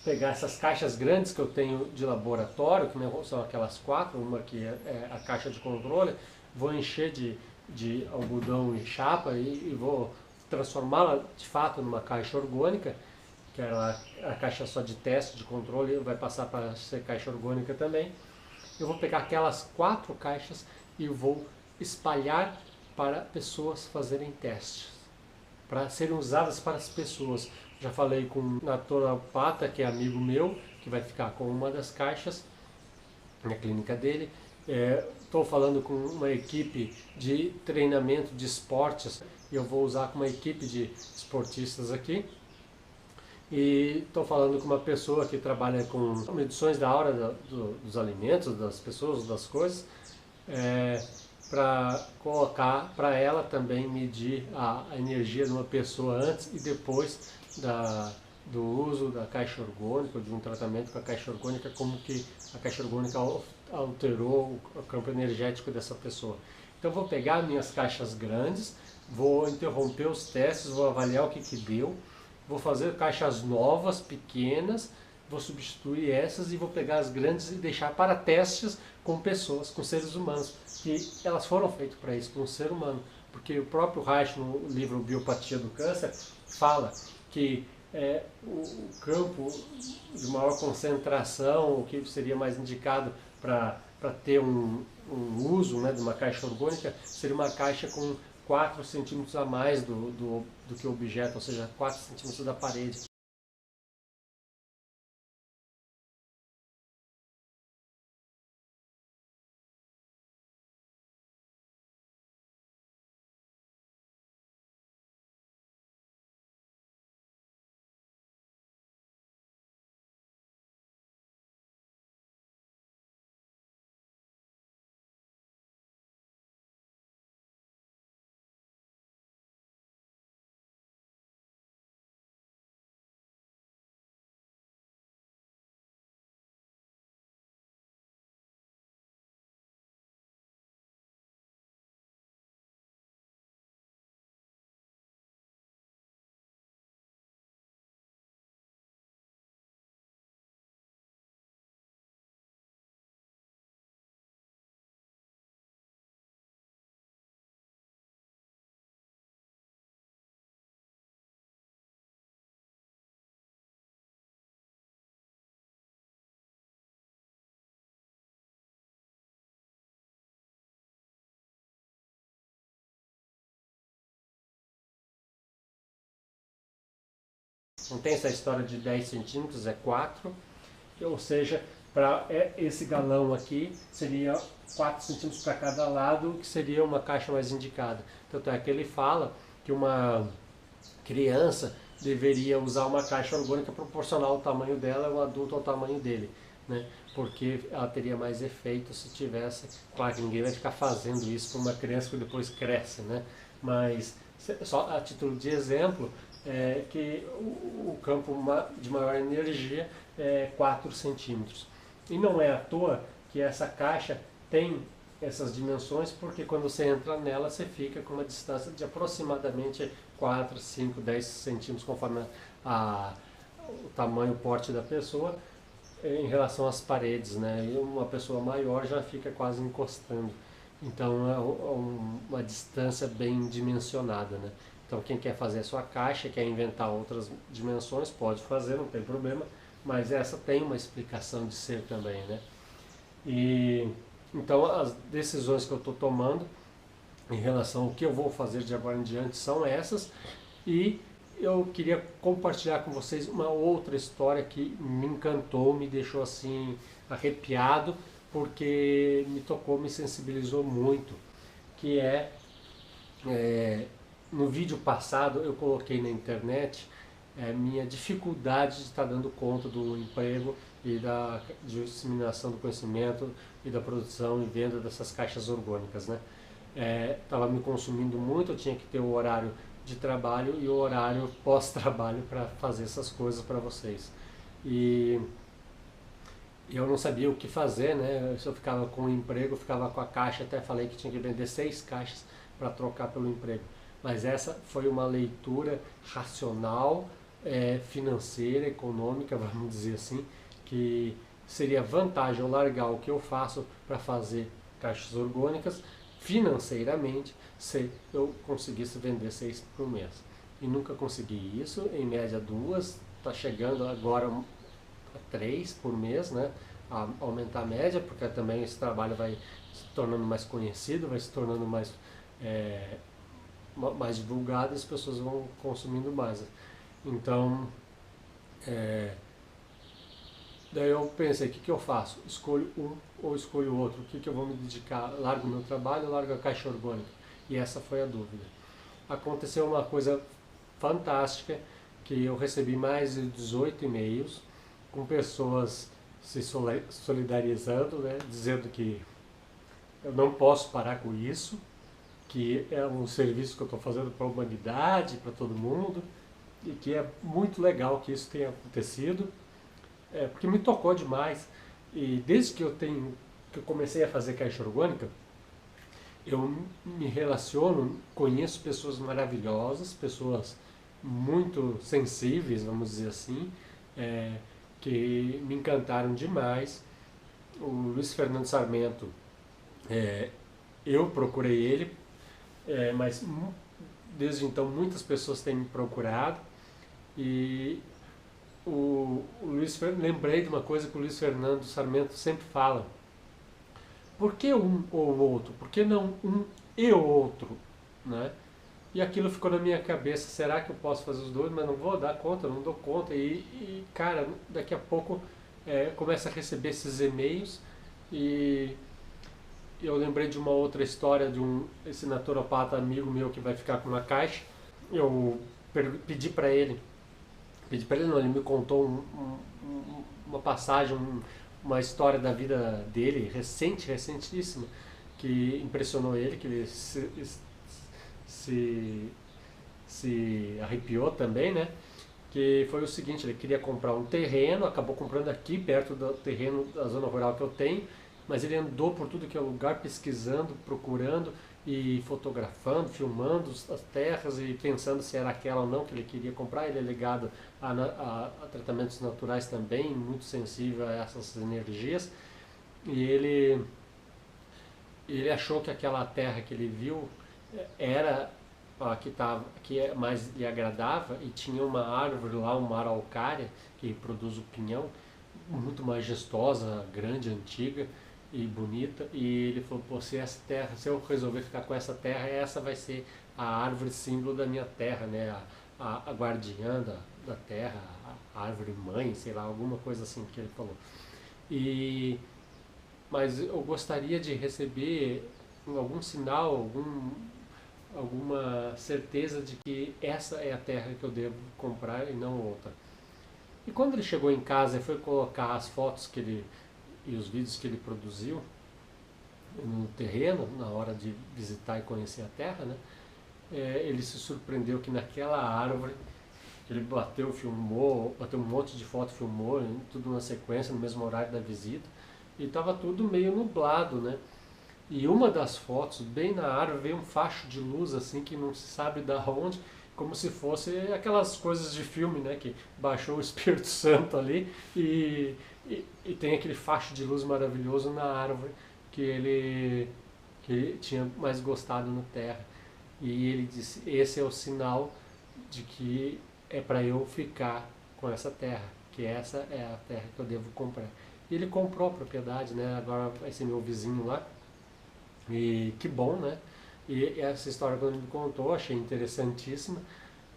Speaker 1: pegar essas caixas grandes que eu tenho de laboratório, que são aquelas 4, uma que é a caixa de controle, vou encher de algodão e chapa e vou transformá-la de fato numa caixa orgânica, que é a caixa só de teste, de controle, vai passar para ser caixa orgânica também. Eu vou pegar aquelas 4 caixas e vou espalhar para pessoas fazerem testes, para serem usadas para as pessoas. Já falei com um naturopata, que é amigo meu, que vai ficar com uma das caixas na clínica dele. Estou falando com uma equipe de treinamento de esportes, e eu vou usar com uma equipe de esportistas aqui. E estou falando com uma pessoa que trabalha com medições da hora dos alimentos, das pessoas, das coisas, para colocar para ela também medir a energia de uma pessoa antes e depois do uso da caixa orgânica, de um tratamento com a caixa orgânica, como que a caixa orgânica alterou o campo energético dessa pessoa. Então vou pegar minhas caixas grandes, vou interromper os testes, vou avaliar o que deu, vou fazer caixas novas, pequenas, vou substituir essas e vou pegar as grandes e deixar para testes com pessoas, com seres humanos, que elas foram feitas para isso, para um ser humano. Porque o próprio Reich, no livro Biopatia do Câncer, fala que o campo de maior concentração, o que seria mais indicado para ter um uso, né, de uma caixa orgânica, seria uma caixa com 4 centímetros a mais do que o objeto, ou seja, 4 centímetros da parede. Não tem essa história de 10 centímetros, é 4, ou seja, para esse galão aqui seria 4 centímetros para cada lado, que seria uma caixa mais indicada. Tanto é que ele fala que uma criança deveria usar uma caixa orgânica proporcional ao tamanho dela, o adulto ao tamanho dele, né? Porque ela teria mais efeito se tivesse. Claro que ninguém vai ficar fazendo isso para uma criança que depois cresce, né? Mas só a título de exemplo, que o campo de maior energia é 4 centímetros. E não é à toa que essa caixa tem essas dimensões, porque quando você entra nela, você fica com uma distância de aproximadamente 4, 5, 10 centímetros, conforme o tamanho, o porte da pessoa, em relação às paredes, né? E uma pessoa maior já fica quase encostando. Então é uma distância bem dimensionada, né? Então quem quer fazer a sua caixa, quer inventar outras dimensões, pode fazer, não tem problema, mas essa tem uma explicação de ser também, né? E então as decisões que eu estou tomando em relação ao que eu vou fazer de agora em diante são essas, e eu queria compartilhar com vocês uma outra história que me encantou, me deixou assim arrepiado, porque me tocou, me sensibilizou muito, que no vídeo passado eu coloquei na internet minha dificuldade de estar dando conta do emprego e da disseminação do conhecimento e da produção e venda dessas caixas orgânicas, né? Estava me consumindo muito, eu tinha que ter o horário de trabalho e o horário pós-trabalho para fazer essas coisas para vocês. E eu não sabia o que fazer, né? Se eu ficava com o emprego, eu ficava com a caixa, até falei que tinha que vender 6 caixas para trocar pelo emprego. Mas essa foi uma leitura racional, financeira, econômica, vamos dizer assim, que seria vantagem eu largar o que eu faço para fazer caixas orgânicas financeiramente, se eu conseguisse vender 6 por mês. E nunca consegui isso, em média 2, está chegando agora a 3 por mês, né? A aumentar a média, porque também esse trabalho vai se tornando mais conhecido, vai se tornando mais divulgado, e as pessoas vão consumindo mais. Então, daí eu pensei, o que eu faço? Escolho um ou escolho o outro? O que eu vou me dedicar? Largo o meu trabalho ou largo a caixa orgânica? E essa foi a dúvida. Aconteceu uma coisa fantástica, que eu recebi mais de 18 e-mails com pessoas se solidarizando, né, dizendo que eu não posso parar com isso, que é um serviço que eu estou fazendo para a humanidade, para todo mundo, e que é muito legal que isso tenha acontecido, porque me tocou demais. E desde que eu comecei a fazer caixa orgânica, eu me relaciono, conheço pessoas maravilhosas, pessoas muito sensíveis, vamos dizer assim, que me encantaram demais. O Luiz Fernando Sarmento, eu procurei ele, mas desde então muitas pessoas têm me procurado. E lembrei de uma coisa que o Luiz Fernando Sarmento sempre fala: por que um ou outro? Por que não um e outro? Né? E aquilo ficou na minha cabeça: será que eu posso fazer os dois? Mas não vou dar conta, não dou conta. Cara, daqui a pouco começa a receber esses e-mails. E eu lembrei de uma outra história de esse naturopata amigo meu que vai ficar com uma caixa. Eu pedi para ele não, ele me contou uma passagem, uma história da vida dele, recentíssima, que impressionou ele, que ele se arrepiou também, né? Que foi o seguinte: ele queria comprar um terreno, acabou comprando aqui perto do terreno da zona rural que eu tenho, mas ele andou por tudo que é lugar pesquisando, procurando e fotografando, filmando as terras e pensando se era aquela ou não que ele queria comprar. Ele é ligado a tratamentos naturais também, muito sensível a essas energias, e ele achou que aquela terra que ele viu era que mais lhe agradava, e tinha uma árvore lá, uma araucária, que produz o pinhão, muito majestosa, grande, antiga e bonita. E ele falou: pô, se eu resolver ficar com essa terra, essa vai ser a árvore símbolo da minha terra, né? A guardiã da terra, a árvore mãe, sei lá, alguma coisa assim que ele falou. Mas eu gostaria de receber algum sinal, alguma certeza de que essa é a terra que eu devo comprar e não outra. E quando ele chegou em casa e foi colocar as fotos e os vídeos que ele produziu no terreno, na hora de visitar e conhecer a terra, né, ele se surpreendeu que naquela árvore, ele filmou, bateu um monte de foto, filmou, tudo na sequência, no mesmo horário da visita, e estava tudo meio nublado, né? E uma das fotos, bem na árvore, veio um facho de luz assim que não se sabe da onde, como se fosse aquelas coisas de filme, né? Que baixou o Espírito Santo ali e tem aquele facho de luz maravilhoso na árvore que ele tinha mais gostado na terra. E ele disse: esse é o sinal de que é para eu ficar com essa terra, que essa é a terra que eu devo comprar. E ele comprou a propriedade, né? Agora vai ser meu vizinho lá. E que bom, né? E essa história, quando ele me contou, achei interessantíssima.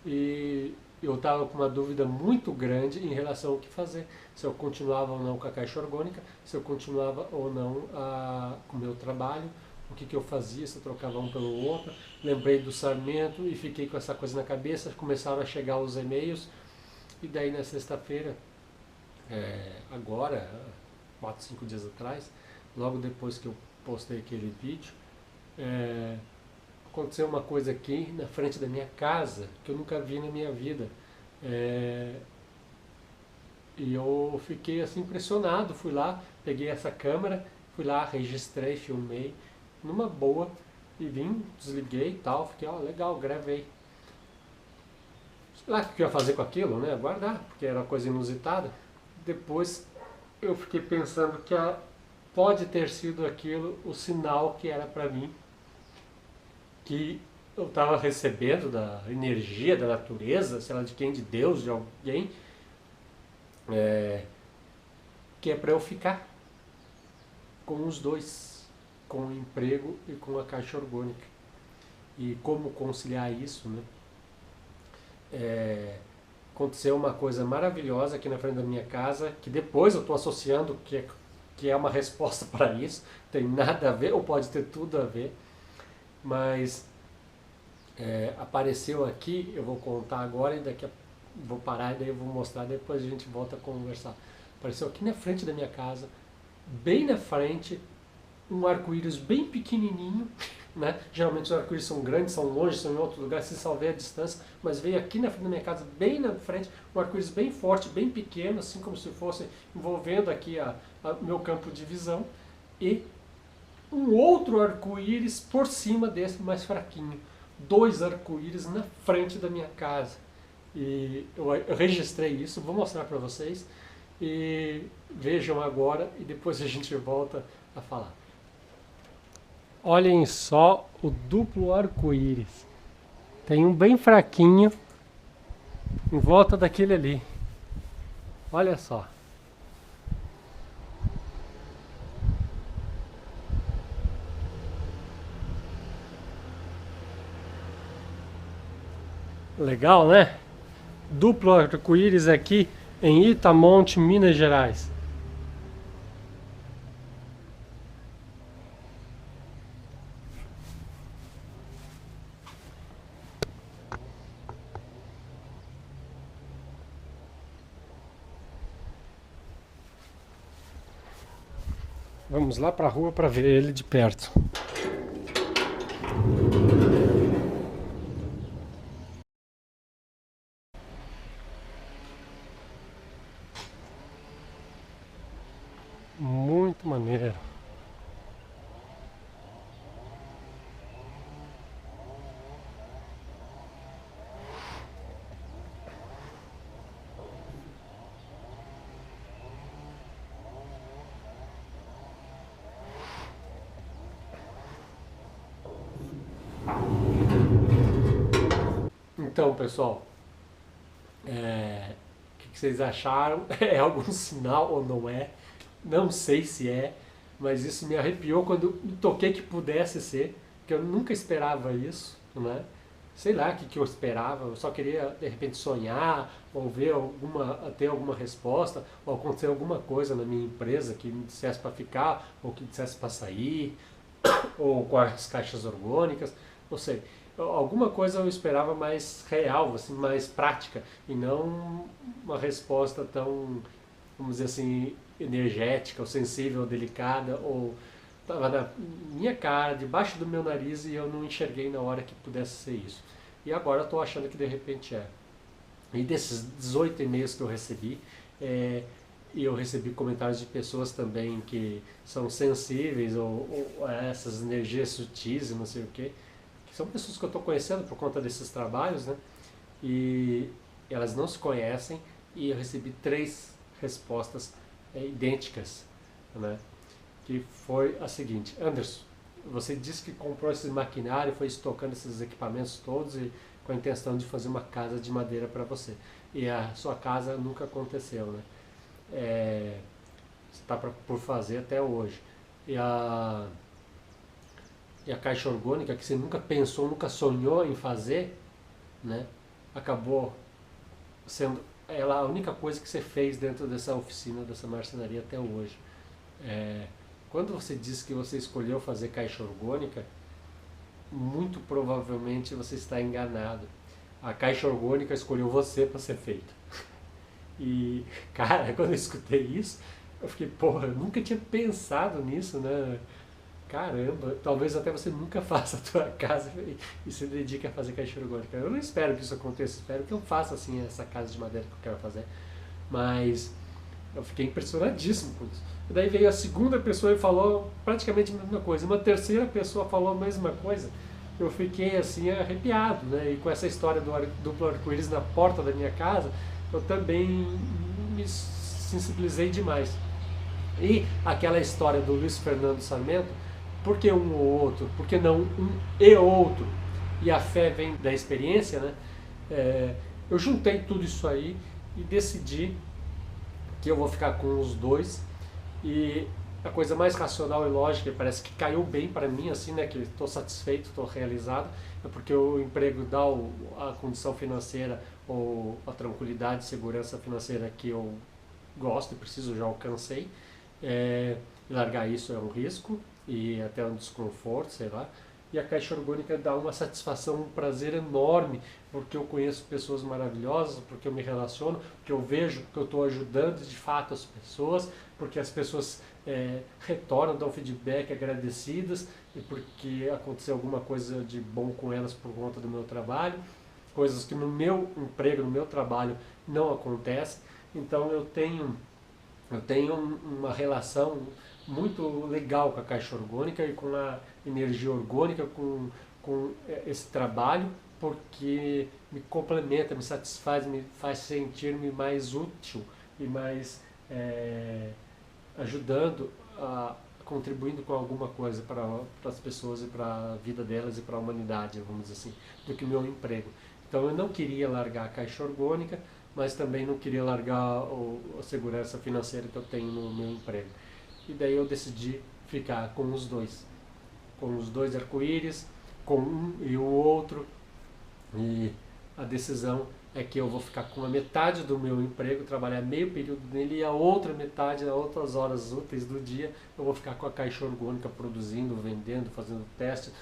Speaker 1: E eu estava com uma dúvida muito grande em relação ao que fazer. Se eu continuava ou não com a caixa orgânica, se eu continuava ou não com o meu trabalho, o que eu fazia, se eu trocava um pelo outro. Lembrei do Sarmento e fiquei com essa coisa na cabeça. Começaram a chegar os e-mails. E daí na sexta-feira, agora, 4, 5 dias atrás, logo depois que eu postei aquele vídeo, aconteceu uma coisa aqui na frente da minha casa que eu nunca vi na minha vida. E eu fiquei assim impressionado. Fui lá, peguei essa câmera, fui lá, registrei, filmei numa boa e vim, desliguei e tal. Fiquei, legal, gravei. Sei lá o que eu ia fazer com aquilo, né? Guardar, porque era uma coisa inusitada. Depois eu fiquei pensando que pode ter sido aquilo o sinal que era para mim, que eu estava recebendo da energia da natureza, sei lá de quem, de Deus, de alguém, que é para eu ficar com os dois, com o emprego e com a caixa orgânica. E como conciliar isso, né? Aconteceu uma coisa maravilhosa aqui na frente da minha casa, que depois eu estou associando que é uma resposta para isso. Tem nada a ver, ou pode ter tudo a ver, mas apareceu aqui. Eu vou contar agora e vou parar e daí eu vou mostrar, depois a gente volta a conversar. Apareceu aqui na frente da minha casa, bem na frente, um arco-íris bem pequenininho, né? Geralmente os arco-íris são grandes, são longe, são em outro lugar, se salvei a distância, mas veio aqui na frente da minha casa, bem na frente, um arco-íris bem forte, bem pequeno, assim como se fosse envolvendo aqui meu campo de visão, e um outro arco-íris por cima desse, mais fraquinho. 2 arco-íris na frente da minha casa. E eu registrei isso, vou mostrar para vocês. e vejam agora e depois a gente volta a falar. Olhem só o duplo arco-íris. Tem um bem fraquinho em volta daquele ali. Olha só. Legal, né? Duplo arco-íris aqui em Itamonte, Minas Gerais. Vamos lá para a rua para ver ele de perto. Muito maneiro. Então, pessoal, o que vocês acharam? É algum sinal ou não é? Não sei se é, mas isso me arrepiou quando me toquei que pudesse ser, que eu nunca esperava isso, né? Sei lá o que eu esperava, eu só queria de repente sonhar, ou ver ter alguma resposta, ou acontecer alguma coisa na minha empresa que me dissesse para ficar, ou que me dissesse para sair, ou com as caixas orgânicas, não sei. Alguma coisa eu esperava mais real, assim, mais prática, e não uma resposta tão, vamos dizer assim, energética, ou sensível, ou delicada, ou estava na minha cara, debaixo do meu nariz, e eu não enxerguei na hora que pudesse ser isso. E agora eu estou achando que de repente é. E desses 18 e-mails que eu recebi, e eu recebi comentários de pessoas também que são sensíveis ou a essas energias sutis e não sei o quê, que são pessoas que eu estou conhecendo por conta desses trabalhos, né? E elas não se conhecem e eu recebi 3 respostas idênticas, né? Que foi a seguinte: Anderson, você disse que comprou esse maquinário, foi estocando esses equipamentos todos e com a intenção de fazer uma casa de madeira para você. E a sua casa nunca aconteceu, né? Está por fazer até hoje. E a caixa orgânica, que você nunca pensou, nunca sonhou em fazer, né? Acabou sendo ela a única coisa que você fez dentro dessa oficina, dessa marcenaria até hoje. É, Quando você disse que você escolheu fazer caixa orgânica, muito provavelmente você está enganado. A caixa orgânica escolheu você para ser feita. E, cara, quando eu escutei isso, eu fiquei, porra, eu nunca tinha pensado nisso, né? Caramba, talvez até você nunca faça a tua casa e se dedique a fazer caixa orgânica. Eu não espero que isso aconteça, espero que eu faça assim essa casa de madeira que eu quero fazer. Mas eu fiquei impressionadíssimo com isso. E daí veio a segunda pessoa e falou praticamente a mesma coisa. Uma terceira pessoa falou a mesma coisa. Eu fiquei assim arrepiado, né? E com essa história do duplo arco-íris na porta da minha casa, eu também me sensibilizei demais. E aquela história do Luiz Fernando Sarmento, por que um ou outro? Por que não um e outro? E a fé vem da experiência, né? Eu juntei tudo isso aí e decidi que eu vou ficar com os dois. E a coisa mais racional e lógica, parece que caiu bem para mim, assim, né? Que estou satisfeito, estou realizado, é porque o emprego dá a condição financeira ou a tranquilidade e segurança financeira que eu gosto e preciso, já alcancei. Largar isso é um risco e até um desconforto, sei lá. E a caixa orgânica dá uma satisfação, um prazer enorme, porque eu conheço pessoas maravilhosas, porque eu me relaciono, porque eu vejo que eu estou ajudando de fato as pessoas, porque as pessoas retornam, dão feedback agradecidas, e porque aconteceu alguma coisa de bom com elas por conta do meu trabalho, coisas que no meu emprego, no meu trabalho não acontecem. Então eu tenho uma relação muito legal com a caixa orgânica e com a energia orgânica, com esse trabalho, porque me complementa, me satisfaz, me faz sentir-me mais útil e mais ajudando, contribuindo com alguma coisa para as pessoas e para a vida delas e para a humanidade, vamos dizer assim, do que o meu emprego. Então eu não queria largar a caixa orgânica, mas também não queria largar a segurança financeira que eu tenho no meu emprego. E daí eu decidi ficar com os dois arco-íris, com um e o outro, e a decisão é que eu vou ficar com a metade do meu emprego, trabalhar meio período nele, e a outra metade, as outras horas úteis do dia, eu vou ficar com a caixa orgânica produzindo, vendendo, fazendo testes,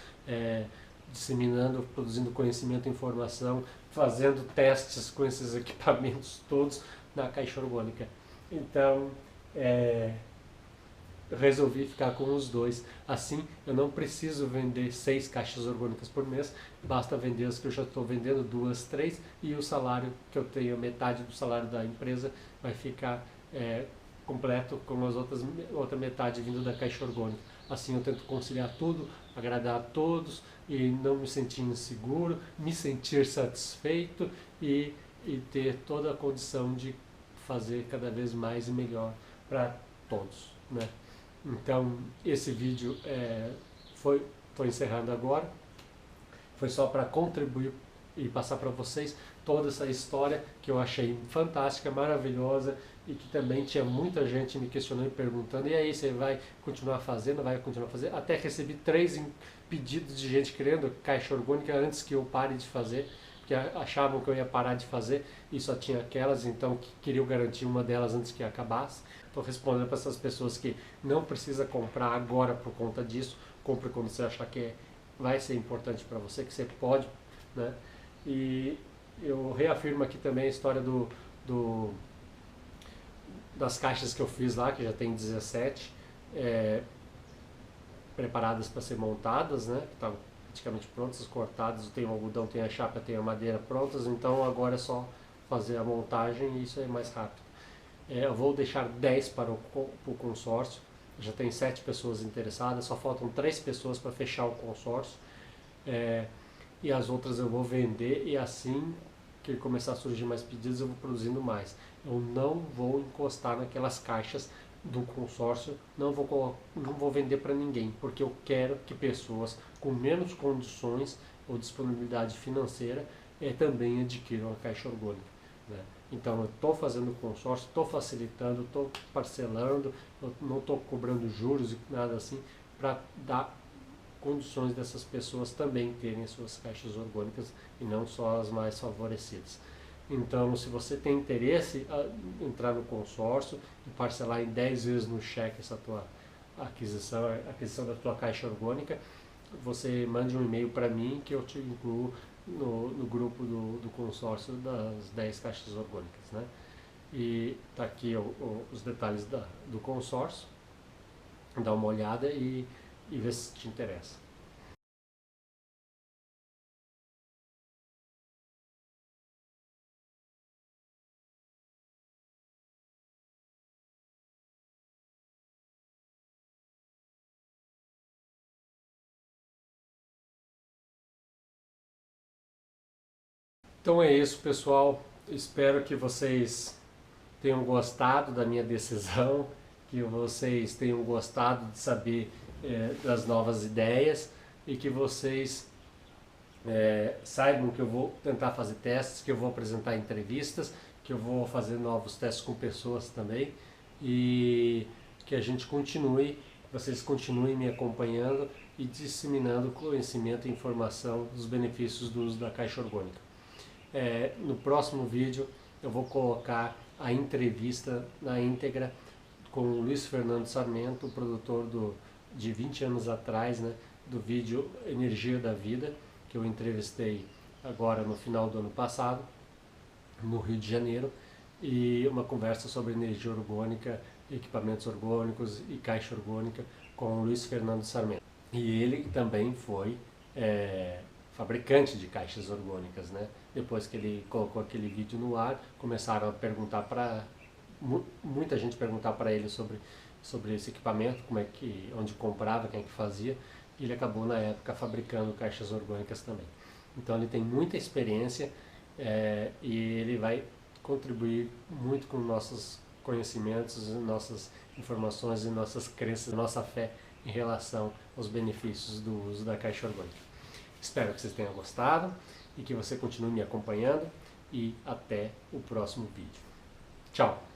Speaker 1: disseminando, produzindo conhecimento e informação, fazendo testes com esses equipamentos todos na caixa orgânica. Então, resolvi ficar com os dois. Assim, eu não preciso vender 6 caixas orgânicas por mês, basta vender as que eu já estou vendendo, 2, 3, e o salário que eu tenho, metade do salário da empresa, vai ficar completo com as outra metade vindo da caixa orgânica. Assim eu tento conciliar tudo, agradar a todos e não me sentir inseguro, me sentir satisfeito e ter toda a condição de fazer cada vez mais e melhor para todos, né? Então, esse vídeo estou encerrando agora. Foi só para contribuir e passar para vocês toda essa história que eu achei fantástica, maravilhosa e que também tinha muita gente me questionando e perguntando: e aí, você vai continuar fazendo? Vai continuar fazendo? Até recebi 3 pedidos de gente querendo caixa orgânica antes que eu pare de fazer, que achavam que eu ia parar de fazer e só tinha aquelas, então queriam garantir uma delas antes que acabasse. Estou respondendo para essas pessoas que não precisa comprar agora por conta disso, compre quando você achar que vai ser importante para você, que você pode, né? E eu reafirmo aqui também a história das caixas que eu fiz lá, que já tem 17, preparadas para ser montadas, né? Que estavam praticamente prontas, cortadas, tem o algodão, tem a chapa, tem a madeira prontas, então agora é só fazer a montagem e isso é mais rápido. Eu vou deixar 10 para o consórcio, já tem 7 pessoas interessadas, só faltam 3 pessoas para fechar o consórcio, e as outras eu vou vender, e assim que começar a surgir mais pedidos eu vou produzindo mais. Eu não vou encostar naquelas caixas do consórcio, não vou vender para ninguém, porque eu quero que pessoas com menos condições ou disponibilidade financeira também adquiram a caixa orgânica, né? Então eu estou fazendo consórcio, estou facilitando, estou parcelando, eu não estou cobrando juros e nada assim, para dar condições dessas pessoas também terem suas caixas orgânicas e não só as mais favorecidas. Então, se você tem interesse em entrar no consórcio e parcelar em 10 vezes no cheque essa tua aquisição, a aquisição da tua caixa orgânica, você mande um e-mail para mim que eu te incluo no grupo do consórcio das 10 caixas orgânicas, né? E tá aqui os detalhes do consórcio, dá uma olhada e vê se te interessa. Então é isso, pessoal. Espero que vocês tenham gostado da minha decisão, que vocês tenham gostado de saber das novas ideias e que vocês saibam que eu vou tentar fazer testes, que eu vou apresentar entrevistas, que eu vou fazer novos testes com pessoas também e que a gente continue, vocês continuem me acompanhando e disseminando conhecimento e informação dos benefícios do uso da caixa orgânica. No próximo vídeo eu vou colocar a entrevista na íntegra com o Luiz Fernando Sarmento, o produtor de 20 anos atrás, né, do vídeo Energia da Vida, que eu entrevistei agora no final do ano passado, no Rio de Janeiro, e uma conversa sobre energia orgânica, equipamentos orgânicos e caixa orgânica com o Luiz Fernando Sarmento. E ele também foi fabricante de caixas orgânicas, né? Depois que ele colocou aquele vídeo no ar, começaram a perguntar muita gente perguntar para ele sobre esse equipamento, onde comprava, quem é que fazia, e ele acabou na época fabricando caixas orgânicas também. Então ele tem muita experiência e ele vai contribuir muito com nossos conhecimentos, nossas informações e nossas crenças, nossa fé em relação aos benefícios do uso da caixa orgânica. Espero que vocês tenham gostado e que você continue me acompanhando, e até o próximo vídeo. Tchau!